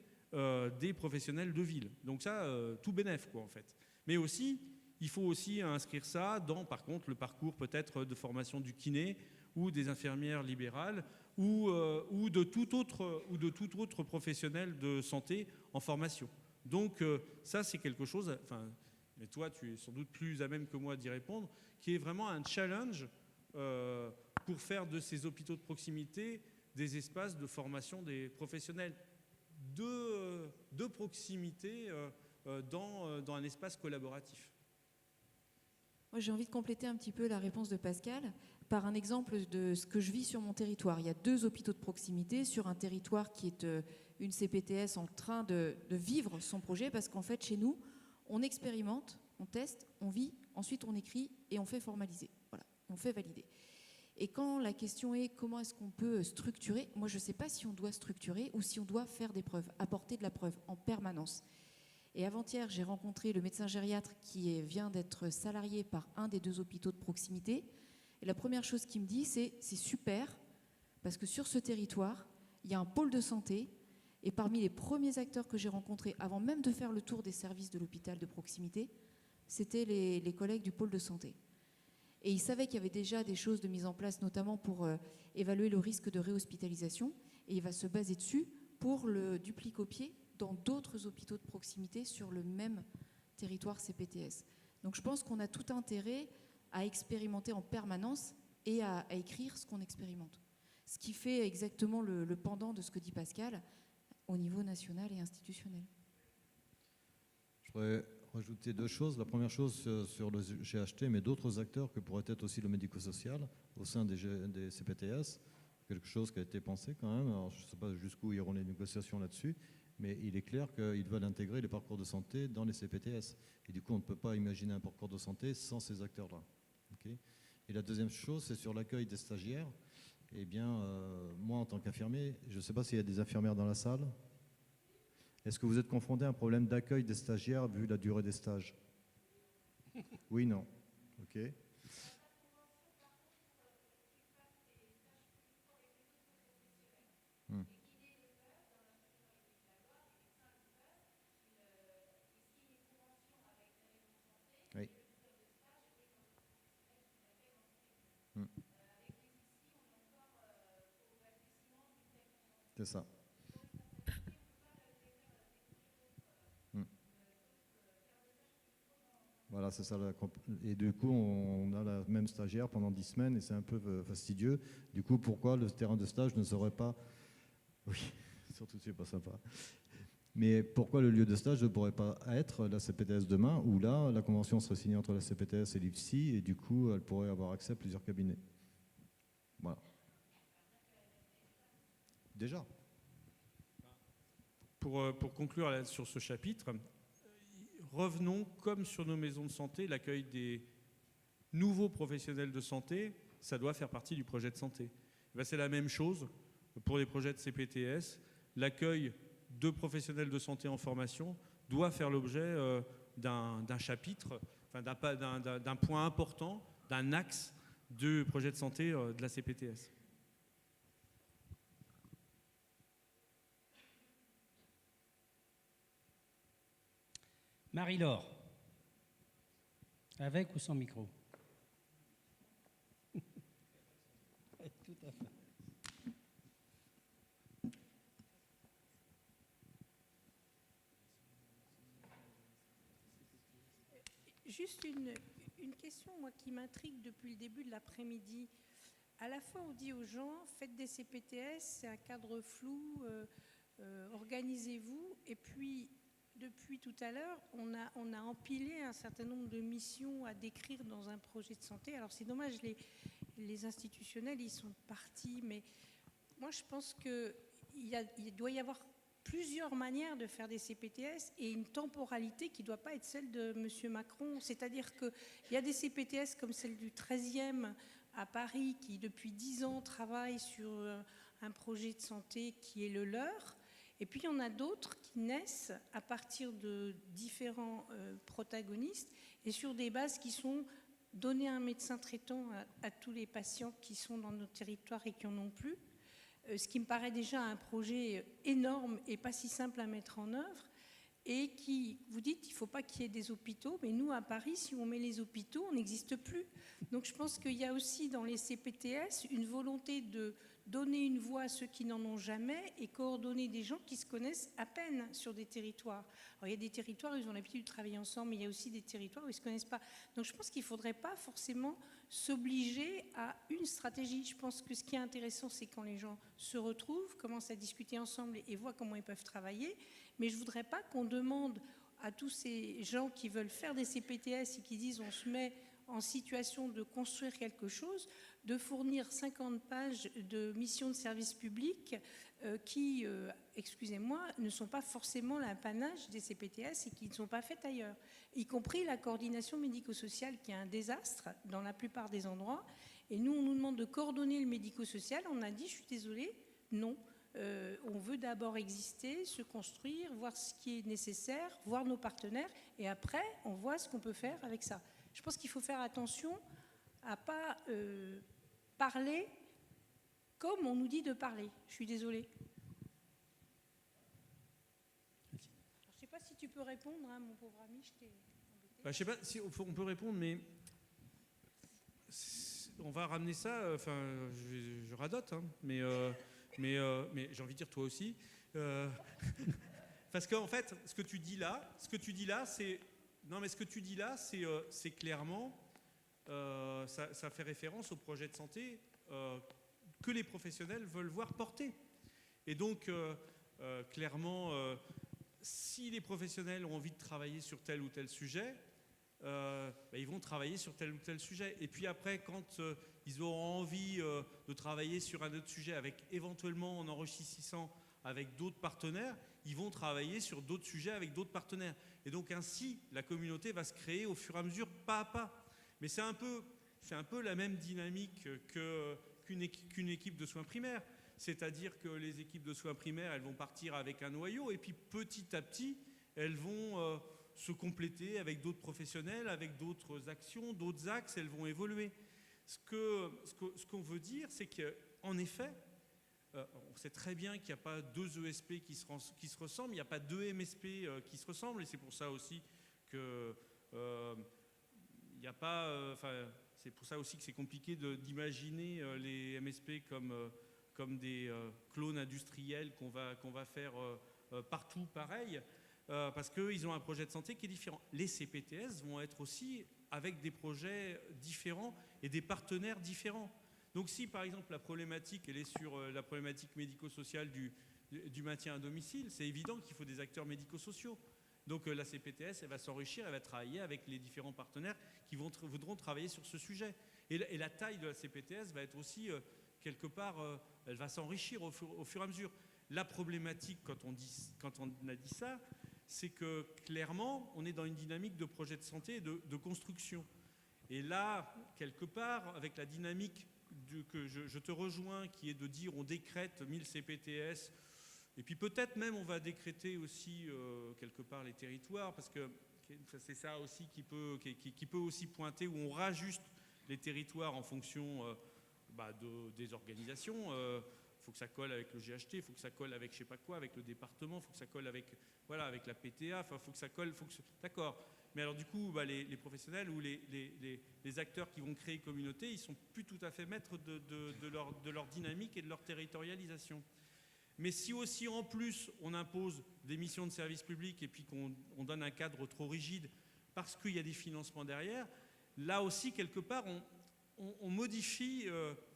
des professionnels de ville. Donc ça, tout bénef, quoi, en fait. Mais aussi, il faut aussi inscrire ça dans, par contre, le parcours peut-être de formation du kiné ou des infirmières libérales ou de tout autre professionnel de santé en formation. Donc ça, c'est quelque chose, enfin, mais toi, tu es sans doute plus à même que moi d'y répondre, qui est vraiment un challenge pour faire de ces hôpitaux de proximité des espaces de formation des professionnels de proximité dans un espace collaboratif. Moi, j'ai envie de compléter un petit peu la réponse de Pascal par un exemple de ce que je vis sur mon territoire. Il y a 2 hôpitaux de proximité sur un territoire qui est une CPTS en train de vivre son projet, parce qu'en fait, chez nous, on expérimente, on teste, on vit, ensuite on écrit et on fait formaliser. Voilà, on fait valider. Et quand la question est comment est-ce qu'on peut structurer, moi je ne sais pas si on doit structurer ou si on doit faire des preuves, apporter de la preuve en permanence. Et avant-hier, j'ai rencontré le médecin gériatre qui vient d'être salarié par un des 2 hôpitaux de proximité. Et la première chose qu'il me dit, c'est super, parce que sur ce territoire, il y a un pôle de santé. Et parmi les premiers acteurs que j'ai rencontrés, avant même de faire le tour des services de l'hôpital de proximité, c'était les collègues du pôle de santé. Et il savait qu'il y avait déjà des choses de mise en place, notamment pour évaluer le risque de réhospitalisation. Et il va se baser dessus pour le duplicopier dans d'autres hôpitaux de proximité sur le même territoire CPTS. Donc je pense qu'on a tout intérêt à expérimenter en permanence et à écrire ce qu'on expérimente. Ce qui fait exactement le pendant de ce que dit Pascal au niveau national et institutionnel. Je voudrais rajouter 2 choses. La première chose sur le GHT, mais d'autres acteurs que pourrait être aussi le médico-social au sein des CPTS, quelque chose qui a été pensé quand même. Alors, je ne sais pas jusqu'où iront les négociations là-dessus, mais il est clair qu'ils veulent intégrer les parcours de santé dans les CPTS. Et du coup, on ne peut pas imaginer un parcours de santé sans ces acteurs-là. Okay. Et la deuxième chose, c'est sur l'accueil des stagiaires. Eh bien, moi, en tant qu'infirmier, je ne sais pas s'il y a des infirmières dans la salle. Est-ce que vous êtes confronté à un problème d'accueil des stagiaires vu la durée des stages? Oui, non. OK. Oui. C'est ça. Voilà, c'est ça. Et du coup, on a la même stagiaire pendant 10 semaines et c'est un peu fastidieux. Du coup, pourquoi le terrain de stage ne serait pas... Oui, surtout c'est pas sympa. Mais pourquoi le lieu de stage ne pourrait pas être la CPTS demain, où là, la convention serait signée entre la CPTS et l'IFSI et du coup, elle pourrait avoir accès à plusieurs cabinets. Voilà. Déjà. Pour conclure sur ce chapitre, revenons, comme sur nos maisons de santé, l'accueil des nouveaux professionnels de santé, ça doit faire partie du projet de santé. C'est la même chose pour les projets de CPTS. L'accueil de professionnels de santé en formation doit faire l'objet d'un chapitre, enfin, d'un point important, d'un axe du projet de santé de la CPTS. Marie-Laure, avec ou sans micro? Tout à fait. Juste une question, moi, qui m'intrigue depuis le début de l'après-midi. À la fois, on dit aux gens, faites des CPTS, c'est un cadre flou, organisez-vous, et puis depuis tout à l'heure, on a empilé un certain nombre de missions à décrire dans un projet de santé. Alors c'est dommage, les institutionnels, ils sont partis, mais moi je pense qu'il doit y avoir plusieurs manières de faire des CPTS et une temporalité qui ne doit pas être celle de M. Macron. C'est-à-dire qu'il y a des CPTS comme celle du 13e à Paris qui, depuis 10 ans, travaille sur un projet de santé qui est le leur. Et puis, il y en a d'autres qui naissent à partir de différents protagonistes et sur des bases qui sont donner un médecin traitant à tous les patients qui sont dans nos territoires et qui n'en ont plus. Ce qui me paraît déjà un projet énorme et pas si simple à mettre en œuvre, et qui, vous dites, il ne faut pas qu'il y ait des hôpitaux, mais nous, à Paris, si on met les hôpitaux, on n'existe plus. Donc je pense qu'il y a aussi dans les CPTS une volonté de donner une voix à ceux qui n'en ont jamais et coordonner des gens qui se connaissent à peine sur des territoires. Alors il y a des territoires où ils ont l'habitude de travailler ensemble, mais il y a aussi des territoires où ils ne se connaissent pas. Donc je pense qu'il ne faudrait pas forcément s'obliger à une stratégie. Je pense que ce qui est intéressant, c'est quand les gens se retrouvent, commencent à discuter ensemble et voient comment ils peuvent travailler. Mais je ne voudrais pas qu'on demande à tous ces gens qui veulent faire des CPTS et qui disent on se met en situation de construire quelque chose, de fournir 50 pages de missions de service public qui, excusez-moi, ne sont pas forcément l'apanage des CPTS et qui ne sont pas faites ailleurs, y compris la coordination médico-sociale qui est un désastre dans la plupart des endroits. Et nous, on nous demande de coordonner le médico-social. On a dit, je suis désolée, non. On veut d'abord exister, se construire, voir ce qui est nécessaire, voir nos partenaires, et après, on voit ce qu'on peut faire avec ça. Je pense qu'il faut faire attention à ne pas parler comme on nous dit de parler. Je suis désolée. Je ne sais pas si tu peux répondre, hein, mon pauvre ami, je t'ai embêté. Je ne sais pas si on peut répondre, mais on va ramener ça, enfin, je radote, hein, mais j'ai envie de dire toi aussi. Parce qu'en fait, ce que tu dis là, c'est... Non, mais ce que tu dis là, c'est clairement, ça fait référence au projet de santé que les professionnels veulent voir porter. Et donc, clairement, si les professionnels ont envie de travailler sur tel ou tel sujet, ils vont travailler sur tel ou tel sujet. Et puis après, quand ils auront envie de travailler sur un autre sujet, avec éventuellement en enrichissant avec d'autres partenaires, ils vont travailler sur d'autres sujets avec d'autres partenaires. Et donc ainsi, la communauté va se créer au fur et à mesure, pas à pas. Mais c'est un peu la même dynamique qu'une équipe de soins primaires. C'est-à-dire que les équipes de soins primaires, elles vont partir avec un noyau, et puis petit à petit, elles vont se compléter avec d'autres professionnels, avec d'autres actions, d'autres axes, elles vont évoluer. Ce qu'on veut dire, c'est qu'en effet, on sait très bien qu'il n'y a pas deux ESP qui se ressemblent, il n'y a pas deux MSP qui se ressemblent, et c'est pour ça aussi que il n'y a pas... c'est pour ça aussi que c'est compliqué d'imaginer les MSP comme des clones industriels qu'on va faire partout pareil, parce qu'ils ont un projet de santé qui est différent. Les CPTS vont être aussi avec des projets différents et des partenaires différents. Donc si par exemple la problématique elle est sur la problématique médico-sociale du maintien à domicile, c'est évident qu'il faut des acteurs médico-sociaux. Donc la CPTS elle va s'enrichir, elle va travailler avec les différents partenaires qui voudront travailler sur ce sujet. Et la taille de la CPTS va être aussi quelque part, elle va s'enrichir au fur et à mesure. La problématique quand on a dit ça, c'est que clairement on est dans une dynamique de projet de santé et de construction. Et là, quelque part, avec la dynamique que je te rejoins, qui est de dire on décrète 1000 CPTS, et puis peut-être même on va décréter aussi quelque part les territoires, parce que c'est ça aussi qui peut aussi pointer, où on rajuste les territoires en fonction des organisations. Il faut que ça colle avec le GHT, il faut que ça colle avec je sais pas quoi, avec le département, il faut que ça colle avec la PTA, enfin il faut que ça colle, d'accord. Mais alors du coup, les professionnels ou les acteurs qui vont créer communauté, ils sont plus tout à fait maîtres de leur dynamique et de leur territorialisation. Mais si aussi en plus on impose des missions de service public et puis qu'on donne un cadre trop rigide parce qu'il y a des financements derrière, là aussi quelque part on modifie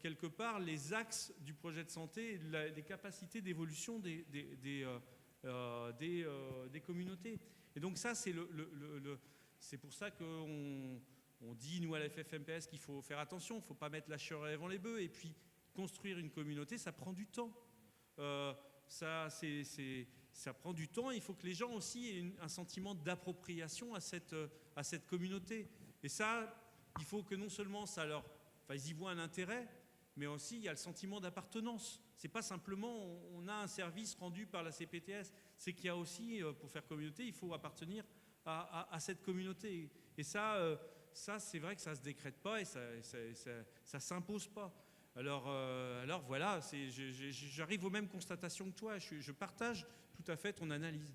quelque part les axes du projet de santé, les capacités d'évolution des communautés. Et donc ça, c'est pour ça qu'on dit, nous, à la FFMPS, qu'il faut faire attention, il ne faut pas mettre la charrue avant les bœufs. Et puis, construire une communauté, ça prend du temps. C'est ça prend du temps. Il faut que les gens aussi aient un sentiment d'appropriation à cette communauté. Et ça, il faut que non seulement ils y voient un intérêt, mais aussi il y a le sentiment d'appartenance. C'est pas simplement on a un service rendu par la CPTS, c'est qu'il y a aussi, pour faire communauté, il faut appartenir à cette communauté. Et ça c'est vrai que ça se décrète pas et ça s'impose pas. Alors voilà, j'arrive aux mêmes constatations que toi. Je partage tout à fait ton analyse.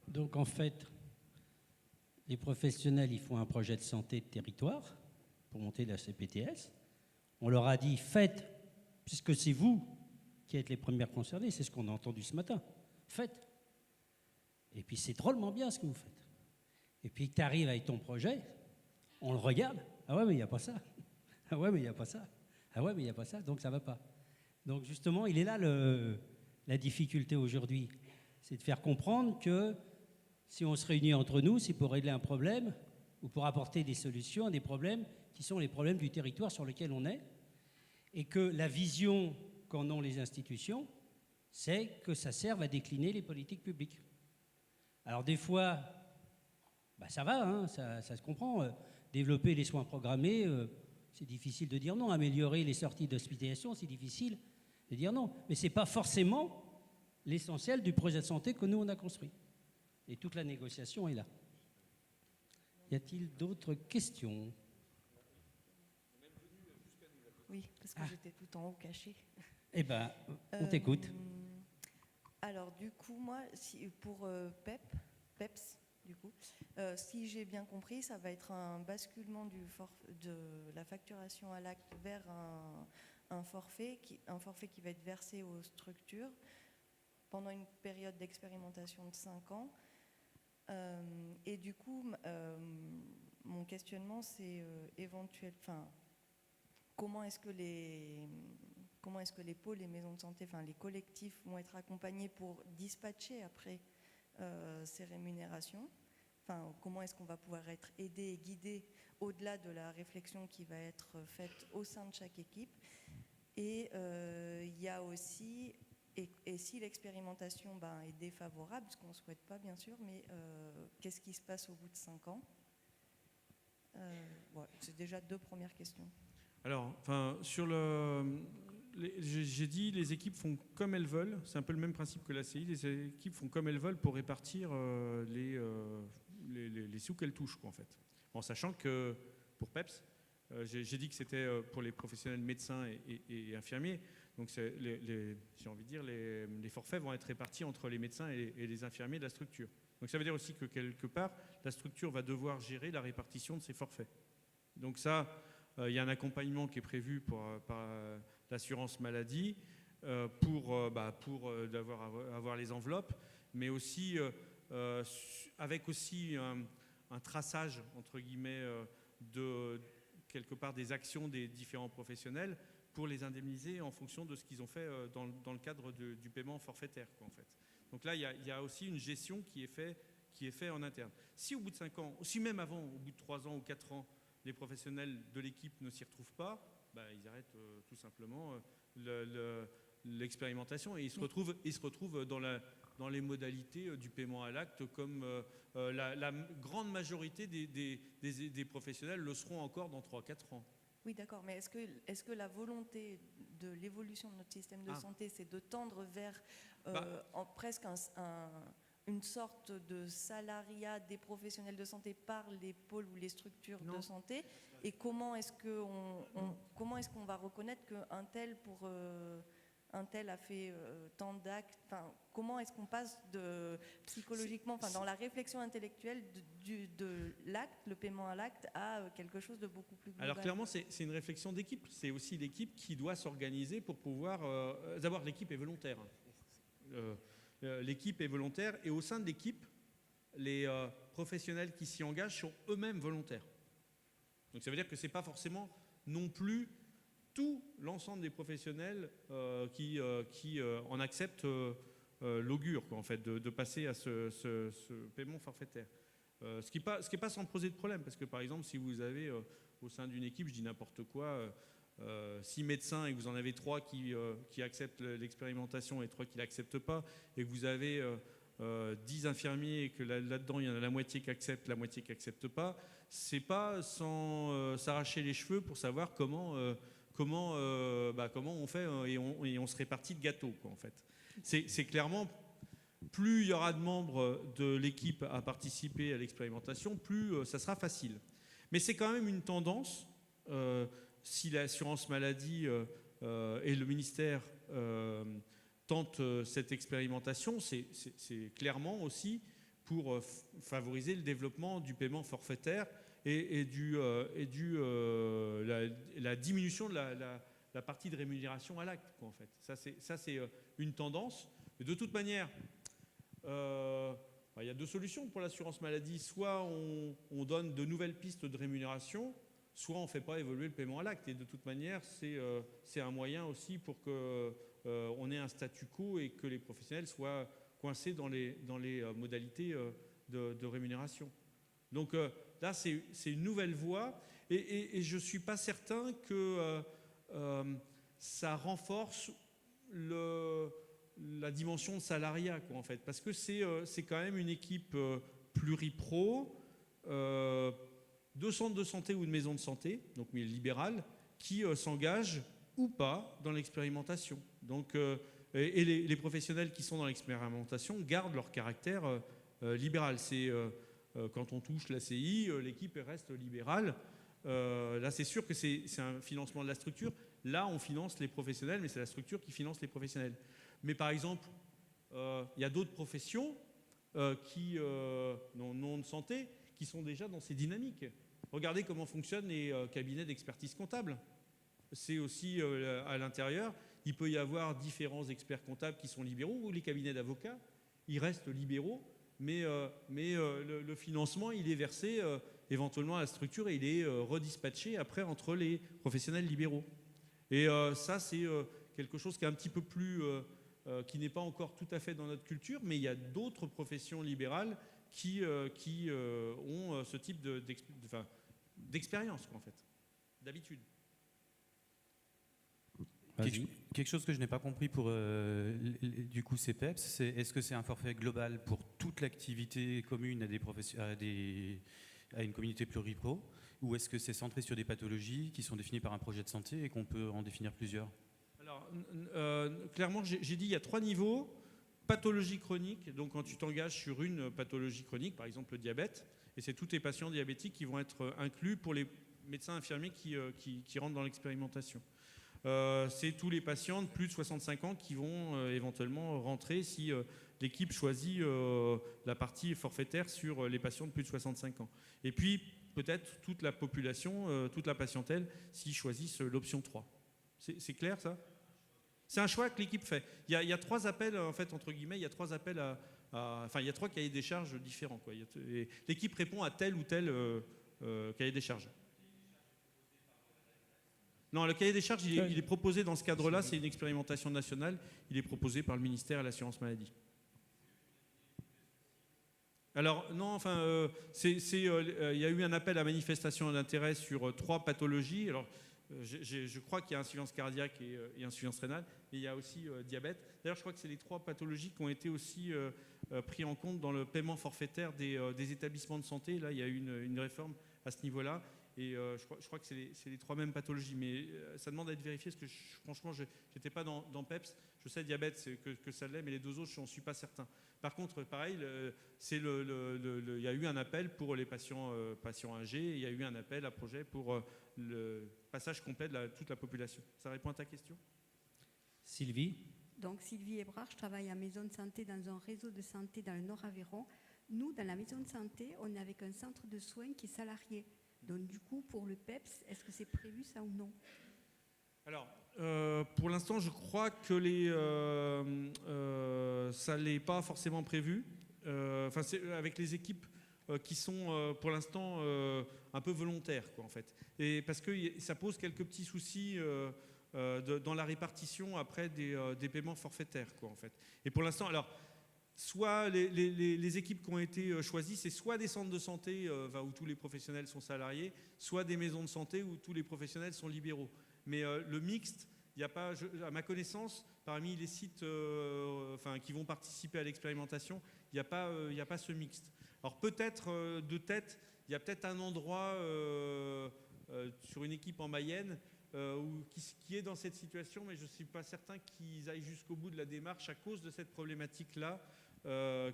Donc en fait, les professionnels, ils font un projet de santé de territoire pour monter la CPTS. On leur a dit, faites, puisque c'est vous qui êtes les premières concernées, c'est ce qu'on a entendu ce matin, faites. Et puis c'est drôlement bien ce que vous faites. Et puis tu arrives avec ton projet, on le regarde, ah ouais mais il n'y a pas ça, ah ouais mais il n'y a pas ça, ah ouais mais il n'y a pas ça, donc ça ne va pas. Donc justement, il est là la difficulté aujourd'hui, c'est de faire comprendre que si on se réunit entre nous, c'est pour régler un problème ou pour apporter des solutions à des problèmes qui sont les problèmes du territoire sur lequel on est, et que la vision qu'en ont les institutions, c'est que ça serve à décliner les politiques publiques. Alors des fois, ça va, hein, ça se comprend. Développer les soins programmés, c'est difficile de dire non. Améliorer les sorties d'hospitalisation, c'est difficile de dire non. Mais ce n'est pas forcément l'essentiel du projet de santé que nous, on a construit. Et toute la négociation est là. Y a-t-il d'autres questions ? Oui, parce que j'étais tout en haut cachée. Eh bien, on t'écoute. Alors, du coup, moi, pour PEPS, du coup, si j'ai bien compris, ça va être un basculement de la facturation à l'acte vers un forfait qui va être versé aux structures pendant une période d'expérimentation de 5 ans. Et du coup, mon questionnement, c'est comment est-ce que les pôles, les maisons de santé, les collectifs vont être accompagnés pour dispatcher après ces rémunérations. Comment est-ce qu'on va pouvoir être aidé et guidé au-delà de la réflexion qui va être faite au sein de chaque équipe. Et il y a aussi, et si l'expérimentation est défavorable, ce qu'on ne souhaite pas bien sûr, mais qu'est-ce qui se passe au bout de 5 ans voilà, c'est déjà 2 premières questions. Alors, j'ai dit les équipes font comme elles veulent. C'est un peu le même principe que la CI. Les équipes font comme elles veulent pour répartir les sous qu'elles touchent, en fait. En sachant que pour PEPS, j'ai dit que c'était pour les professionnels médecins et infirmiers. Donc, j'ai envie de dire, les forfaits vont être répartis entre les médecins et les infirmiers de la structure. Donc, ça veut dire aussi que quelque part, la structure va devoir gérer la répartition de ces forfaits. Donc ça, il y a un accompagnement qui est prévu par l'assurance maladie pour avoir les enveloppes, mais aussi avec aussi un traçage, entre guillemets, de quelque part des actions des différents professionnels pour les indemniser en fonction de ce qu'ils ont fait dans le cadre du paiement forfaitaire, en fait. Donc là, il y a aussi une gestion qui est fait en interne. Si au bout de 5 ans, ou si même avant, au bout de 3 ans ou 4 ans, les professionnels de l'équipe ne s'y retrouvent pas, ils arrêtent tout simplement l'expérimentation et ils se retrouvent dans les modalités du paiement à l'acte comme la grande majorité des professionnels le seront encore dans 3-4 ans. Oui, d'accord, mais est-ce que la volonté de l'évolution de notre système de santé, c'est de tendre vers presque une sorte de salariat des professionnels de santé par les pôles ou les structures de santé, et comment est-ce qu'on va reconnaître qu'un tel un tel a fait tant d'actes, comment est-ce qu'on passe psychologiquement, dans la réflexion intellectuelle de l'acte, le paiement à l'acte, à quelque chose de beaucoup plus global? Alors clairement, c'est une réflexion d'équipe. C'est aussi l'équipe qui doit s'organiser pour pouvoir... D'abord, l'équipe est volontaire. L'équipe est volontaire et au sein de l'équipe, les professionnels qui s'y engagent sont eux-mêmes volontaires. Donc ça veut dire que ce n'est pas forcément non plus tout l'ensemble des professionnels qui en acceptent l'augure, en fait, de passer à ce paiement forfaitaire. Ce qui n'est pas sans poser de problème, parce que par exemple, si vous avez au sein d'une équipe, je dis n'importe quoi, 6 médecins et que vous en avez 3 qui acceptent l'expérimentation et 3 qui ne l'acceptent pas, et que vous avez 10 infirmiers et que là-dedans il y en a la moitié qui accepte, la moitié qui n'accepte pas, c'est pas sans s'arracher les cheveux pour savoir comment on fait et on se répartit le gâteau, quoi, en fait. C'est clairement, plus il y aura de membres de l'équipe à participer à l'expérimentation, plus ça sera facile. Mais c'est quand même une tendance, si l'assurance maladie et le ministère tentent cette expérimentation, c'est clairement aussi pour favoriser le développement du paiement forfaitaire et la diminution de la partie de rémunération à l'acte, quoi, en fait. Ça, c'est une tendance. Mais de toute manière, il y a 2 solutions pour l'assurance maladie. Soit on donne de nouvelles pistes de rémunération, soit on ne fait pas évoluer le paiement à l'acte. Et de toute manière, c'est un moyen aussi pour qu'on ait un statu quo et que les professionnels soient coincés dans les modalités de rémunération. Donc là, c'est une nouvelle voie. Et je ne suis pas certain que ça renforce la dimension de salariat, quoi, en fait. Parce que c'est quand même une équipe pluripro, de centres de santé ou de maisons de santé, donc mais libérales, qui s'engagent ou pas dans l'expérimentation. Donc, et les professionnels qui sont dans l'expérimentation gardent leur caractère libéral. C'est quand on touche l'ACI, l'équipe reste libérale. Là, c'est sûr que c'est un financement de la structure. Là, on finance les professionnels, mais c'est la structure qui finance les professionnels. Mais par exemple, il y a d'autres professions qui non de santé qui sont déjà dans ces dynamiques. Regardez comment fonctionnent les cabinets d'expertise comptable. C'est aussi à l'intérieur, il peut y avoir différents experts comptables qui sont libéraux, ou les cabinets d'avocats, ils restent libéraux, mais le financement, il est versé éventuellement à la structure et il est redispatché après entre les professionnels libéraux. Et ça, c'est quelque chose qui est un petit peu plus... qui n'est pas encore tout à fait dans notre culture, mais il y a d'autres professions libérales qui ont ce type d'expérience, en fait, d'habitude. Quelque chose que je n'ai pas compris pour du coup ces PEPS, c'est est-ce que c'est un forfait global pour toute l'activité commune à une communauté pluripro, ou est-ce que c'est centré sur des pathologies qui sont définies par un projet de santé et qu'on peut en définir plusieurs? Alors, clairement, j'ai dit il y a 3 niveaux. Pathologie chronique, donc quand tu t'engages sur une pathologie chronique, par exemple le diabète, et c'est tous tes patients diabétiques qui vont être inclus pour les médecins infirmiers qui rentrent dans l'expérimentation. C'est tous les patients de plus de 65 ans qui vont éventuellement rentrer si l'équipe choisit la partie forfaitaire sur les patients de plus de 65 ans. Et puis peut-être toute la population, toute la patientèle, s'ils choisissent l'option 3. C'est clair ça ? C'est un choix que l'équipe fait. Il y a 3 appels, en fait, entre guillemets, il y a 3 appels enfin, il y a 3 cahiers des charges différents, quoi. L'équipe répond à tel ou tel cahier des charges. Non, le cahier des charges, il est proposé dans ce cadre-là, c'est une expérimentation nationale, il est proposé par le ministère et l'assurance maladie. Alors, non, enfin, il y a eu un appel à manifestation d'intérêt sur 3 pathologies. Alors, je crois qu'il y a insuffisance cardiaque et insuffisance rénale, mais il y a aussi diabète. D'ailleurs, je crois que c'est les 3 pathologies qui ont été aussi pris en compte dans le paiement forfaitaire des établissements de santé. Là, il y a eu une réforme à ce niveau-là. Et je crois que c'est les 3 mêmes pathologies. Mais ça demande à être vérifié, parce que franchement, je n'étais pas dans PEPS. Je sais diabète que ça l'est, mais les 2 autres, je n'en suis pas certain. Par contre, pareil, il y a eu un appel pour les patients âgés, il y a eu un appel à projet pour le passage complet de toute la population. Ça répond à ta question ? Sylvie ? Donc Sylvie Hébrard, je travaille à maison de santé dans un réseau de santé dans le Nord-Aveyron. Nous, dans la maison de santé, on est avec un centre de soins qui est salarié. Donc du coup, pour le PEPS, est-ce que c'est prévu ça ou non ? Alors, pour l'instant, je crois que ça ne l'est pas forcément prévu. Enfin, c'est avec les équipes qui sont pour l'instant un peu volontaires, quoi, en fait. Et parce que ça pose quelques petits soucis dans la répartition après des paiements forfaitaires, quoi, en fait. Et pour l'instant, alors, soit les équipes qui ont été choisies, c'est soit des centres de santé où tous les professionnels sont salariés, soit des maisons de santé où tous les professionnels sont libéraux. Mais le mixte, il n'y a pas, à ma connaissance, parmi les sites qui vont participer à l'expérimentation, il n'y a pas ce mixte. Alors peut-être de tête, il y a peut-être un endroit sur une équipe en Mayenne qui est dans cette situation, mais je ne suis pas certain qu'ils aillent jusqu'au bout de la démarche à cause de cette problématique-là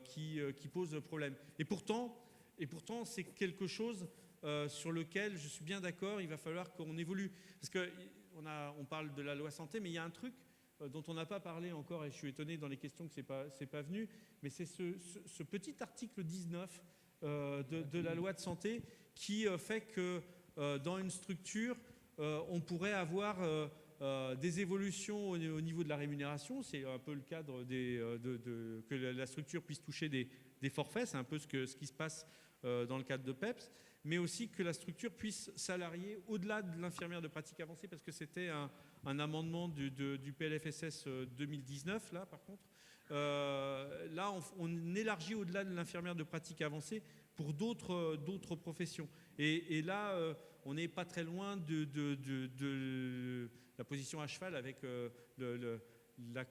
qui pose problème. Et pourtant c'est quelque chose sur lequel je suis bien d'accord, il va falloir qu'on évolue. Parce qu'on parle de la loi santé, mais il y a un truc dont on n'a pas parlé encore, et je suis étonné dans les questions que c'est pas venu, mais c'est ce petit article 19 de la loi de santé qui fait que dans une structure, on pourrait avoir des évolutions au niveau de la rémunération. C'est un peu le cadre que la structure puisse toucher des forfaits, c'est un peu ce qui se passe dans le cadre de PEPS, mais aussi que la structure puisse salarier au-delà de l'infirmière de pratique avancée, parce que c'était un amendement du PLFSS 2019, là par contre. Là, on élargit au-delà de l'infirmière de pratique avancée pour d'autres professions. Et là, on n'est pas très loin de la position à cheval avec la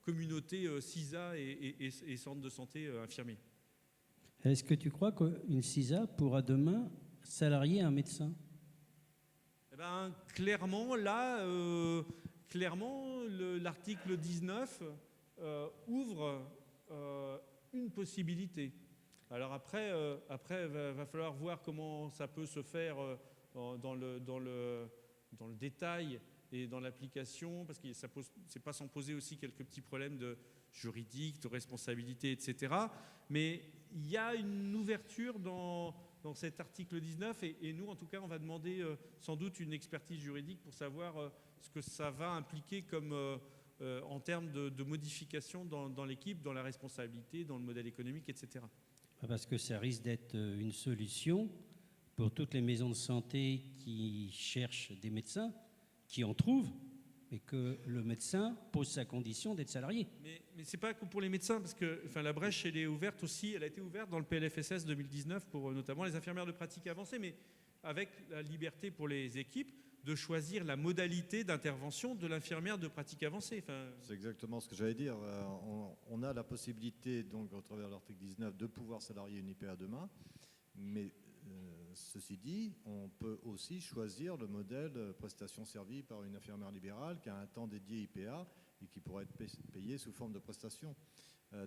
communauté CISA et centre de santé infirmiers. Est-ce que tu crois qu'une CISA pourra demain salarier un médecin? Clairement, là, l'article 19 ouvre une possibilité. Alors après, va falloir voir comment ça peut se faire dans le détail et dans l'application, parce que c'est pas sans poser aussi quelques petits problèmes de juridique, de responsabilité, etc. Mais il y a une ouverture dans cet article 19, et nous, en tout cas, on va demander sans doute une expertise juridique pour savoir ce que ça va impliquer comme en termes de modification dans l'équipe, dans la responsabilité, dans le modèle économique, etc. Parce que ça risque d'être une solution pour toutes les maisons de santé qui cherchent des médecins, qui en trouvent, et que le médecin pose sa condition d'être salarié. Mais ce n'est pas que pour les médecins, parce que la brèche, elle est ouverte aussi, elle a été ouverte dans le PLFSS 2019 pour notamment les infirmières de pratique avancée, mais avec la liberté pour les équipes de choisir la modalité d'intervention de l'infirmière de pratique avancée. C'est exactement ce que j'allais dire. On a la possibilité, donc, au travers de l'article 19, de pouvoir salarier une IPA demain, mais ceci dit, on peut aussi choisir le modèle prestation servie par une infirmière libérale qui a un temps dédié IPA et qui pourrait être payé sous forme de prestation.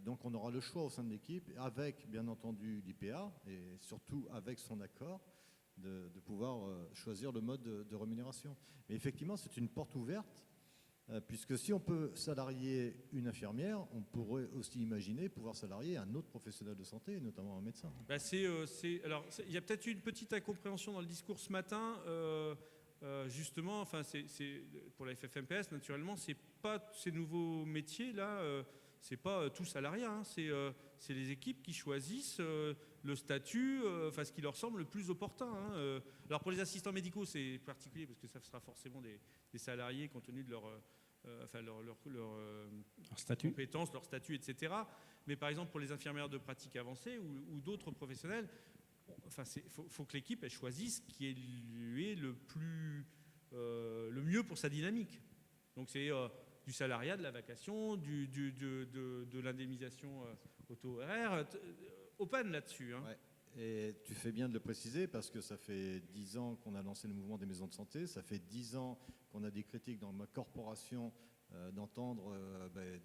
Donc on aura le choix au sein de l'équipe, avec bien entendu l'IPA et surtout avec son accord, de pouvoir choisir le mode de rémunération. Mais effectivement, c'est une porte ouverte, puisque si on peut salarier une infirmière, on pourrait aussi imaginer pouvoir salarier un autre professionnel de santé, notamment un médecin. Alors, il y a peut-être eu une petite incompréhension dans le discours ce matin. Justement, pour la FFMPS, naturellement, c'est pas ces nouveaux métiers-là, c'est pas tout salariat, hein, c'est les équipes qui choisissent le statut, ce qui leur semble le plus opportun. Hein. Alors pour les assistants médicaux, c'est particulier parce que ça sera forcément des salariés compte tenu de leur statut, compétences, leur statut, etc. Mais par exemple pour les infirmières de pratique avancée ou d'autres professionnels, faut que l'équipe elle choisisse ce qui est lui le mieux pour sa dynamique. Donc c'est du salariat, de la vacation, de l'indemnisation auto-horaire, open là-dessus. Hein. Ouais. Et tu fais bien de le préciser parce que ça fait 10 ans qu'on a lancé le mouvement des maisons de santé, ça fait 10 ans qu'on a des critiques dans ma corporation d'entendre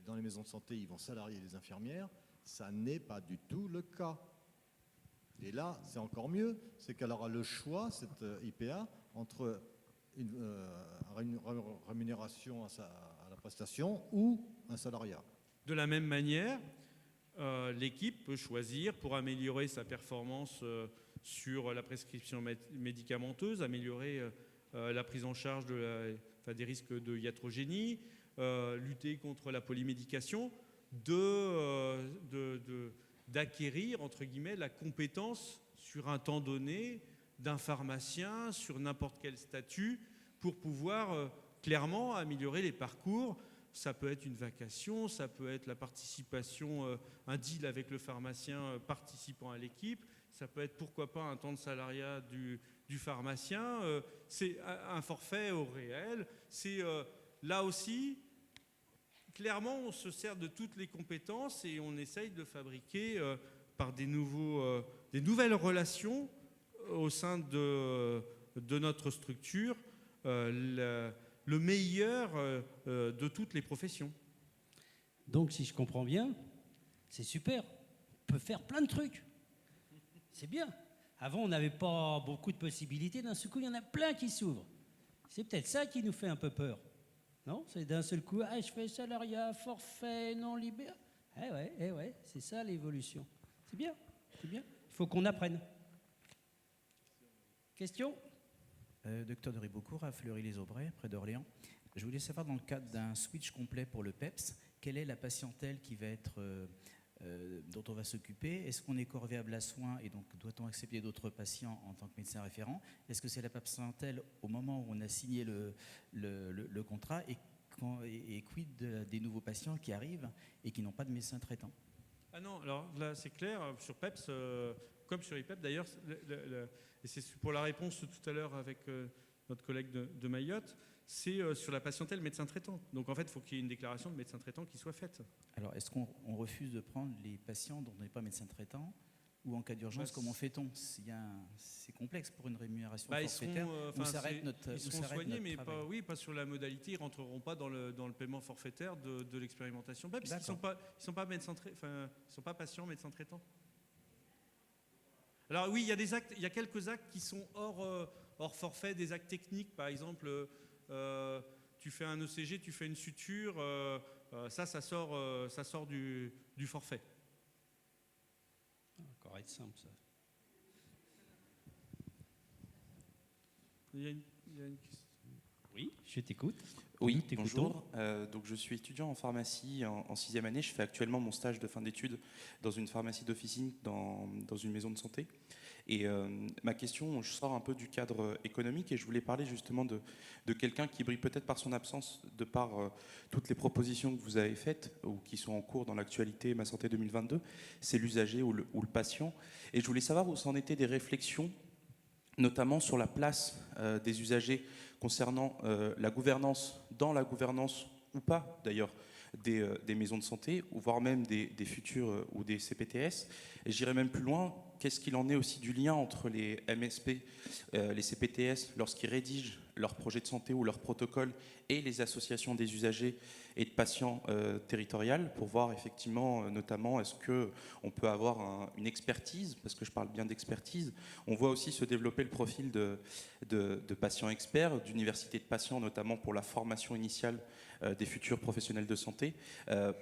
dans les maisons de santé, ils vont salarier les infirmières. Ça n'est pas du tout le cas. Et là, c'est encore mieux, c'est qu'elle aura le choix, cette IPA, entre une rémunération à la prestation ou un salariat. De la même manière, l'équipe peut choisir, pour améliorer sa performance sur la prescription médicamenteuse, améliorer la prise en charge des risques de iatrogénie, lutter contre la polymédication, d'acquérir, entre guillemets, la compétence sur un temps donné d'un pharmacien, sur n'importe quel statut, pour pouvoir clairement améliorer les parcours. Ça peut être une vacation, ça peut être la participation, un deal avec le pharmacien participant à l'équipe, ça peut être pourquoi pas un temps de salariat du pharmacien, c'est un forfait au réel. C'est là aussi, clairement, on se sert de toutes les compétences et on essaye de fabriquer par des nouvelles relations au sein de notre structure le meilleur de toutes les professions. Donc, si je comprends bien, c'est super. On peut faire plein de trucs. C'est bien. Avant, on n'avait pas beaucoup de possibilités. D'un seul coup, il y en a plein qui s'ouvrent. C'est peut-être ça qui nous fait un peu peur. Non? C'est d'un seul coup, je fais salariat, forfait, non libéral. Eh ouais, c'est ça l'évolution. C'est bien, c'est bien. Il faut qu'on apprenne. Question? Docteur de Ribeaucourt à Fleury-les-Aubrais, près d'Orléans. Je voulais savoir, dans le cadre d'un switch complet pour le PEPS, quelle est la patientèle qui va être, dont on va s'occuper? Est-ce qu'on est corvéable à soins et donc doit-on accepter d'autres patients en tant que médecin référent? Est-ce que c'est la patientèle au moment où on a signé le contrat et quid des nouveaux patients qui arrivent et qui n'ont pas de médecin traitant? Ah non, alors là c'est clair, sur PEPS, comme sur IPEP d'ailleurs, et c'est pour la réponse tout à l'heure avec notre collègue de Mayotte, c'est sur la patientèle médecin traitant. Donc en fait, il faut qu'il y ait une déclaration de médecin traitant qui soit faite. Alors est-ce qu'on refuse de prendre les patients dont on n'est pas médecin traitant? Ou en cas d'urgence, comment fait-on? C'est complexe pour une rémunération forfaitaire. Ils seront soignés, mais pas sur la modalité. Ils ne rentreront pas dans le paiement forfaitaire de l'expérimentation PEPS. Ils ne sont pas patients médecins traitants. Alors oui, il y a quelques actes qui sont hors forfait, des actes techniques. Par exemple, tu fais un ECG, tu fais une suture, ça sort du forfait. Encore être simple, ça. Il y a une question. Oui, je t'écoute. Oui, bonjour. Donc je suis étudiant en pharmacie en 6e année. Je fais actuellement mon stage de fin d'études dans une pharmacie d'officine dans une maison de santé. Et ma question, je sors un peu du cadre économique et je voulais parler justement de quelqu'un qui brille peut-être par son absence, de par toutes les propositions que vous avez faites ou qui sont en cours dans l'actualité Ma Santé 2022. C'est l'usager ou le patient. Et je voulais savoir où s'en étaient des réflexions, notamment sur la place des usagers concernant la gouvernance, dans la gouvernance ou pas d'ailleurs, des maisons de santé, ou voire même des futurs ou des CPTS. Et j'irai même plus loin, qu'est-ce qu'il en est aussi du lien entre les MSP, les CPTS, lorsqu'ils rédigent leur projet de santé ou leur protocole, et les associations des usagers et de patients territoriales, pour voir effectivement, notamment, est-ce qu'on peut avoir une expertise, parce que je parle bien d'expertise. On voit aussi se développer le profil de patients experts, d'universités de patients, notamment pour la formation initiale des futurs professionnels de santé.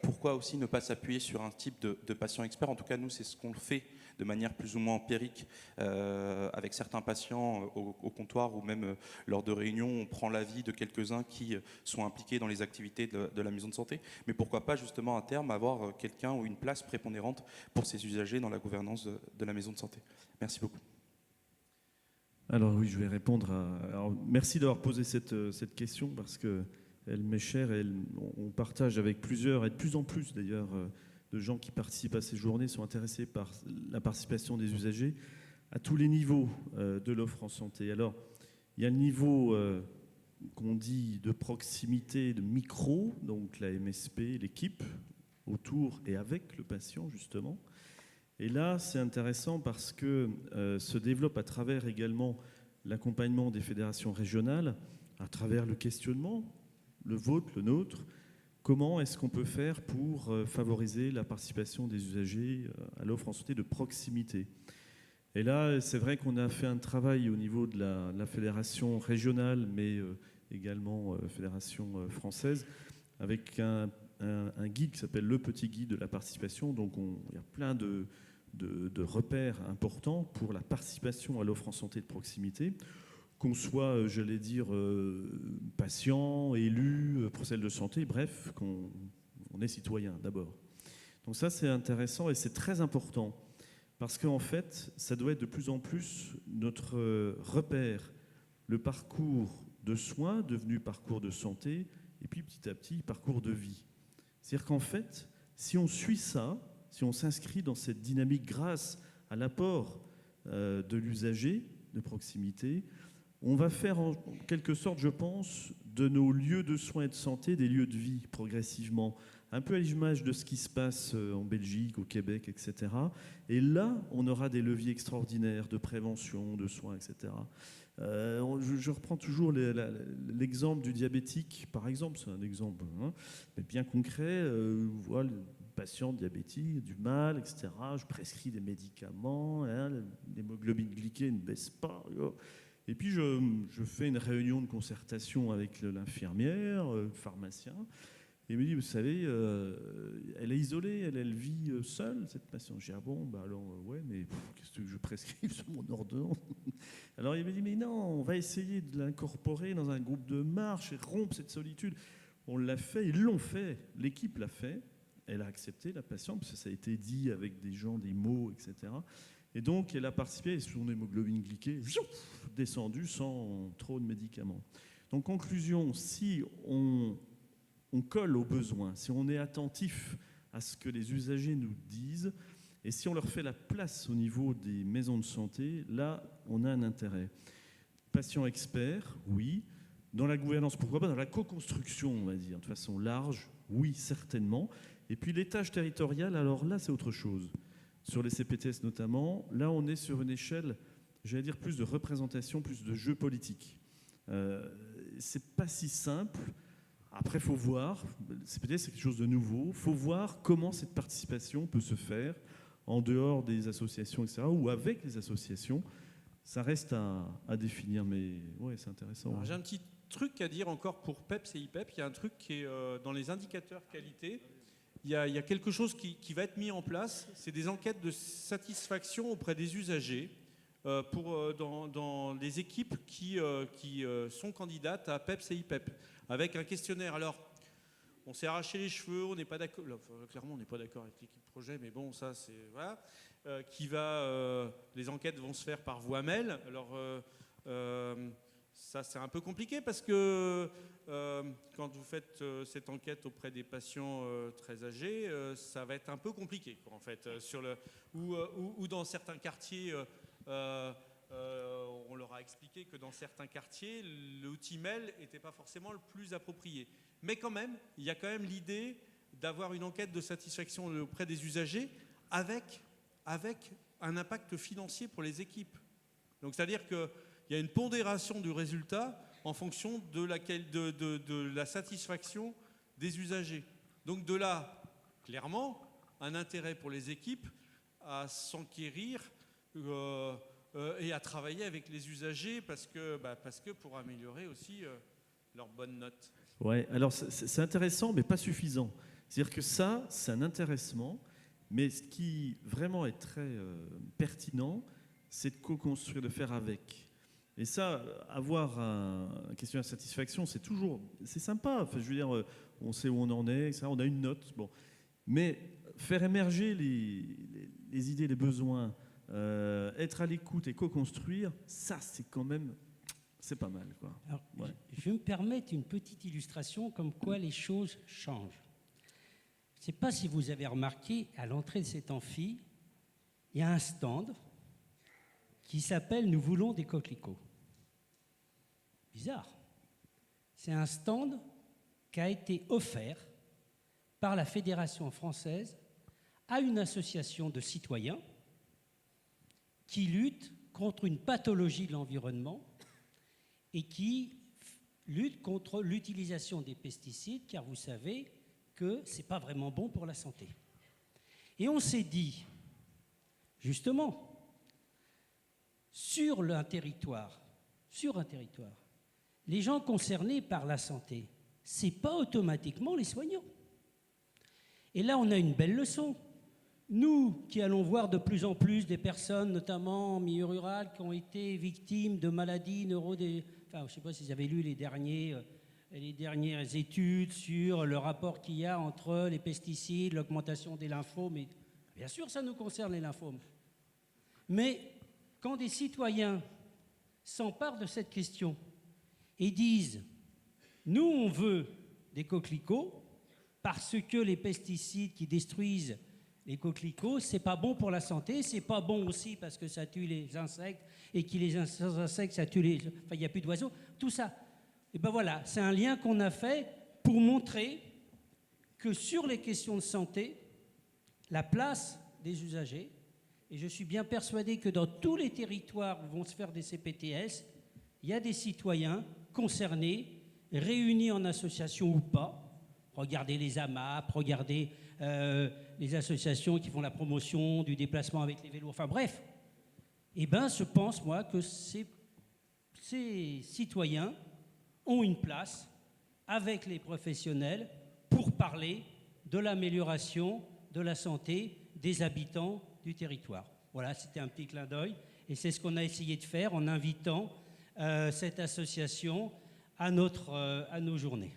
Pourquoi aussi ne pas s'appuyer sur un type de patient expert? En tout cas, nous, c'est ce qu'on fait de manière plus ou moins empirique avec certains patients au comptoir ou même lors de réunions, on prend l'avis de quelques-uns qui sont impliqués dans les activités de la maison de santé. Mais pourquoi pas justement à terme avoir quelqu'un ou une place prépondérante pour ces usagers dans la gouvernance de la maison de santé? Merci beaucoup. Alors oui, je vais répondre alors, merci d'avoir posé cette question parce qu'elle m'est chère et on partage avec plusieurs et de plus en plus d'ailleurs de gens qui participent à ces journées sont intéressés par la participation des usagers à tous les niveaux de l'offre en santé. Alors, il y a le niveau qu'on dit de proximité, de micro, donc la MSP, l'équipe, autour et avec le patient, justement. Et là, c'est intéressant parce que se développe à travers également l'accompagnement des fédérations régionales, à travers le questionnement, le vôtre, le nôtre. Comment est-ce qu'on peut faire pour favoriser la participation des usagers à l'offre en santé de proximité? Et là, c'est vrai qu'on a fait un travail au niveau de la fédération régionale, mais également fédération française, avec un guide qui s'appelle le petit guide de la participation. Donc il y a plein de repères importants pour la participation à l'offre en santé de proximité, qu'on soit, j'allais dire, patient, élu, professionnel de santé, bref, qu'on est citoyen d'abord. Donc ça, c'est intéressant et c'est très important parce qu'en fait, ça doit être de plus en plus notre repère, le parcours de soins devenu parcours de santé et puis petit à petit, parcours de vie. C'est-à-dire qu'en fait, si on suit ça, si on s'inscrit dans cette dynamique grâce à l'apport de l'usager, de proximité. On va faire en quelque sorte, je pense, de nos lieux de soins et de santé des lieux de vie progressivement, un peu à l'image de ce qui se passe en Belgique, au Québec, etc. Et là, on aura des leviers extraordinaires de prévention, de soins, etc. Je reprends toujours l'exemple du diabétique, par exemple, c'est un exemple mais bien concret. Voilà, le patient diabétique a du mal, etc. Je prescris des médicaments, l'hémoglobine glyquée ne baisse pas. Et puis je fais une réunion de concertation avec l'infirmière, le pharmacien, et il me dit, vous savez, elle est isolée, elle vit seule, cette patiente. Je dis, ah bon, bah alors, ouais, mais qu'est-ce que je prescrive sur mon ordonnance? Alors il me dit, mais non, on va essayer de l'incorporer dans un groupe de marche et rompre cette solitude. On l'a fait, ils l'ont fait, l'équipe l'a fait, elle a accepté, la patiente, parce que ça a été dit avec des gens, des mots, etc. Et donc, elle a participé, et son hémoglobine glyquée, descendue sans trop de médicaments. Donc, conclusion, si on colle aux besoins, si on est attentif à ce que les usagers nous disent, et si on leur fait la place au niveau des maisons de santé, là, on a un intérêt. Patients experts, oui. Dans la gouvernance, pourquoi pas? Dans la co-construction, on va dire, de façon large, oui, certainement. Et puis, les tâches territoriales, alors là, c'est autre chose. Sur les CPTS notamment, là, on est sur une échelle, j'allais dire, plus de représentation, plus de jeu politique. C'est pas si simple. Après, il faut voir, le CPTS, c'est quelque chose de nouveau. Il faut voir comment cette participation peut se faire en dehors des associations, etc., ou avec les associations. Ça reste à définir, mais ouais, c'est intéressant. J'ai un petit truc à dire encore pour PEPS et IPEP. Il y a un truc qui est dans les indicateurs qualité. Il y a quelque chose qui va être mis en place. C'est des enquêtes de satisfaction auprès des usagers dans les équipes qui sont candidates à PEPS et IPEP, avec un questionnaire. Alors, on s'est arraché les cheveux, on n'est pas d'accord. Clairement, on n'est pas d'accord avec l'équipe projet, mais bon, ça, c'est voilà. Les enquêtes vont se faire par voie mail. Alors, ça, c'est un peu compliqué parce que quand vous faites cette enquête auprès des patients très âgés, ça va être un peu compliqué, quoi, en fait, ou dans certains quartiers. On leur a expliqué que dans certains quartiers, l'outil mail n'était pas forcément le plus approprié. Mais quand même, il y a quand même l'idée d'avoir une enquête de satisfaction auprès des usagers avec un impact financier pour les équipes. Donc, c'est-à-dire qu'il y a une pondération du résultat en fonction de la satisfaction des usagers. Donc, de là, clairement, un intérêt pour les équipes à s'enquérir et à travailler avec les usagers parce que pour améliorer aussi leurs bonnes notes. Ouais, alors c'est intéressant, mais pas suffisant. C'est-à-dire que ça, c'est un intéressement, mais ce qui vraiment est très pertinent, c'est de co-construire, de faire avec. Et ça, avoir un questionnaire de satisfaction, c'est sympa. Enfin, je veux dire, on sait où on en est, etc. On a une note. Bon. Mais faire émerger les idées, les besoins, être à l'écoute et co-construire, ça, c'est quand même, c'est pas mal, quoi. Alors, ouais. Je vais me permettre une petite illustration comme quoi les choses changent. Je ne sais pas si vous avez remarqué, à l'entrée de cet amphi, il y a un stand qui s'appelle « Nous voulons des coquelicots ». Bizarre. C'est un stand qui a été offert par la Fédération française à une association de citoyens qui lutte contre une pathologie de l'environnement et qui lutte contre l'utilisation des pesticides, car vous savez que ce n'est pas vraiment bon pour la santé. Et on s'est dit, justement, sur un territoire, les gens concernés par la santé, ce n'est pas automatiquement les soignants. Et là, on a une belle leçon. Nous qui allons voir de plus en plus des personnes, notamment en milieu rural, qui ont été victimes de maladies Enfin, je ne sais pas si vous avez lu les dernières études sur le rapport qu'il y a entre les pesticides, l'augmentation des lymphomes. Et bien sûr, ça nous concerne, les lymphomes. Mais quand des citoyens s'emparent de cette question et disent « Nous, on veut des coquelicots parce que les pesticides qui détruisent Les coquelicots, c'est pas bon pour la santé, c'est pas bon aussi parce que ça tue les insectes et que les insectes, ça tue les... Enfin, il n'y a plus d'oiseaux, tout ça. Et ben voilà, c'est un lien qu'on a fait pour montrer que sur les questions de santé, la place des usagers, et je suis bien persuadé que dans tous les territoires où vont se faire des CPTS, il y a des citoyens concernés, réunis en association ou pas. Regardez les AMAP, regardez les associations qui font la promotion du déplacement avec les vélos, enfin bref. Eh bien, je pense, moi, que ces citoyens ont une place avec les professionnels pour parler de l'amélioration de la santé des habitants du territoire. Voilà, c'était un petit clin d'œil. Et c'est ce qu'on a essayé de faire en invitant cette association à nos journées.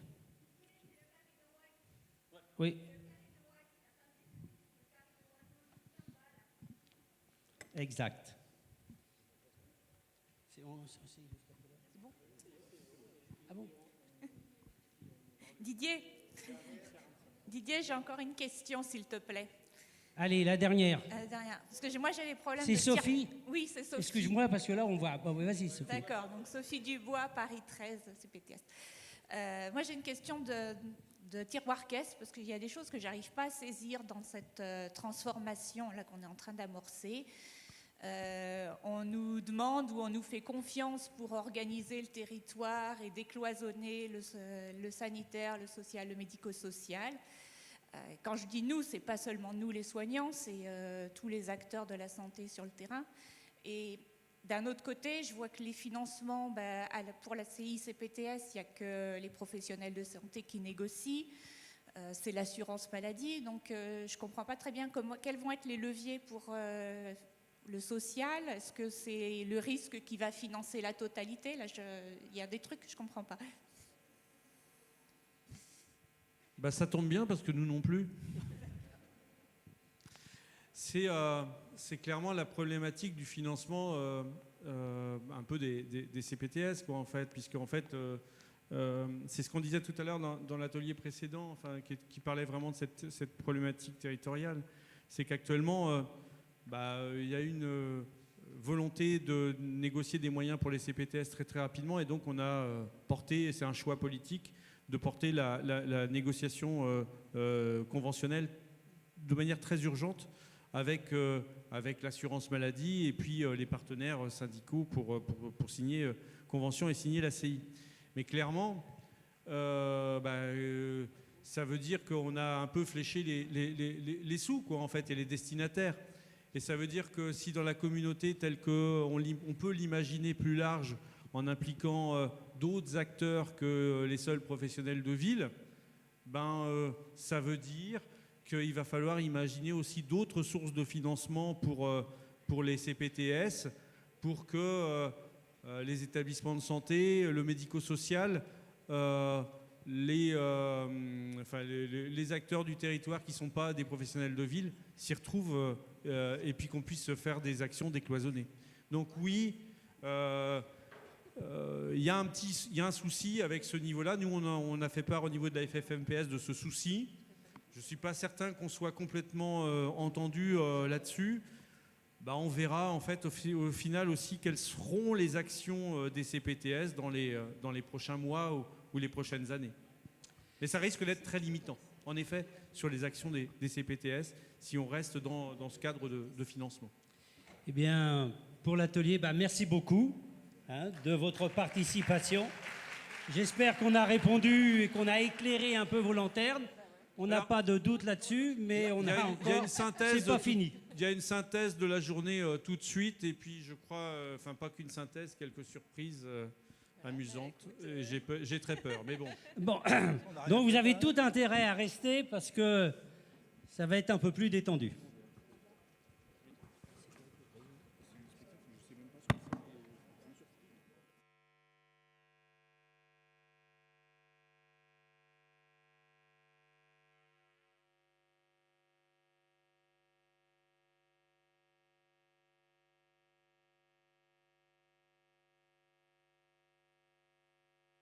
Oui. Exact. C'est bon? Ah bon? Didier, j'ai encore une question, s'il te plaît. Allez, la dernière. La dernière. Parce que moi, j'ai des problèmes C'est de... Sophie? Oui, c'est Sophie. Excuse-moi, parce que là, on voit... Bon, vas-y, Sophie. D'accord, donc Sophie Dubois, Paris 13, CPTS. Moi, j'ai une question de tiroir-caisse, parce qu'il y a des choses que je n'arrive pas à saisir dans cette transformation là qu'on est en train d'amorcer. On nous demande ou on nous fait confiance pour organiser le territoire et décloisonner le sanitaire, le social, le médico-social. Quand je dis nous, ce n'est pas seulement nous les soignants, c'est tous les acteurs de la santé sur le terrain. Et d'un autre côté, je vois que les financements, pour la CICPTS, il n'y a que les professionnels de santé qui négocient. C'est l'assurance maladie. Donc, je ne comprends pas très bien quels vont être les leviers pour le social. Est-ce que c'est le risque qui va financer la totalité? Là, il y a des trucs que je ne comprends pas. Ça tombe bien parce que nous non plus. C'est clairement la problématique du financement un peu des CPTS, quoi, en fait, puisque en fait, c'est ce qu'on disait tout à l'heure dans l'atelier précédent, enfin, qui parlait vraiment de cette problématique territoriale. C'est qu'actuellement, il y a une volonté de négocier des moyens pour les CPTS très très rapidement, et donc on a porté, c'est un choix politique, de porter la négociation conventionnelle de manière très urgente avec l'assurance maladie et puis les partenaires syndicaux pour signer convention et signer la CI. Mais clairement, ça veut dire qu'on a un peu fléché les sous, quoi, en fait, et les destinataires. Et ça veut dire que si dans la communauté telle qu'on peut l'imaginer plus large, en impliquant d'autres acteurs que les seuls professionnels de ville, ça veut dire qu'il va falloir imaginer aussi d'autres sources de financement pour les CPTS, pour que les établissements de santé, le médico-social, les acteurs du territoire qui ne sont pas des professionnels de ville s'y retrouvent et puis qu'on puisse faire des actions décloisonnées. Donc oui, il y a un souci avec ce niveau-là. Nous, on a fait part au niveau de la FFMPS de ce souci. Je ne suis pas certain qu'on soit complètement entendu là-dessus. On verra en fait au final aussi quelles seront les actions des CPTS dans les prochains mois ou les prochaines années. Mais ça risque d'être très limitant, en effet, sur les actions des CPTS, si on reste dans ce cadre de financement. Eh bien, pour l'atelier, merci beaucoup de votre participation. J'espère qu'on a répondu et qu'on a éclairé un peu vos lanternes. On n'a pas de doute là-dessus, mais on a encore... C'est pas fini. Il y a une synthèse de la journée tout de suite, et puis je crois, pas qu'une synthèse, quelques surprises amusantes. J'ai très peur, mais bon. Donc vous avez tout intérêt à rester parce que ça va être un peu plus détendu.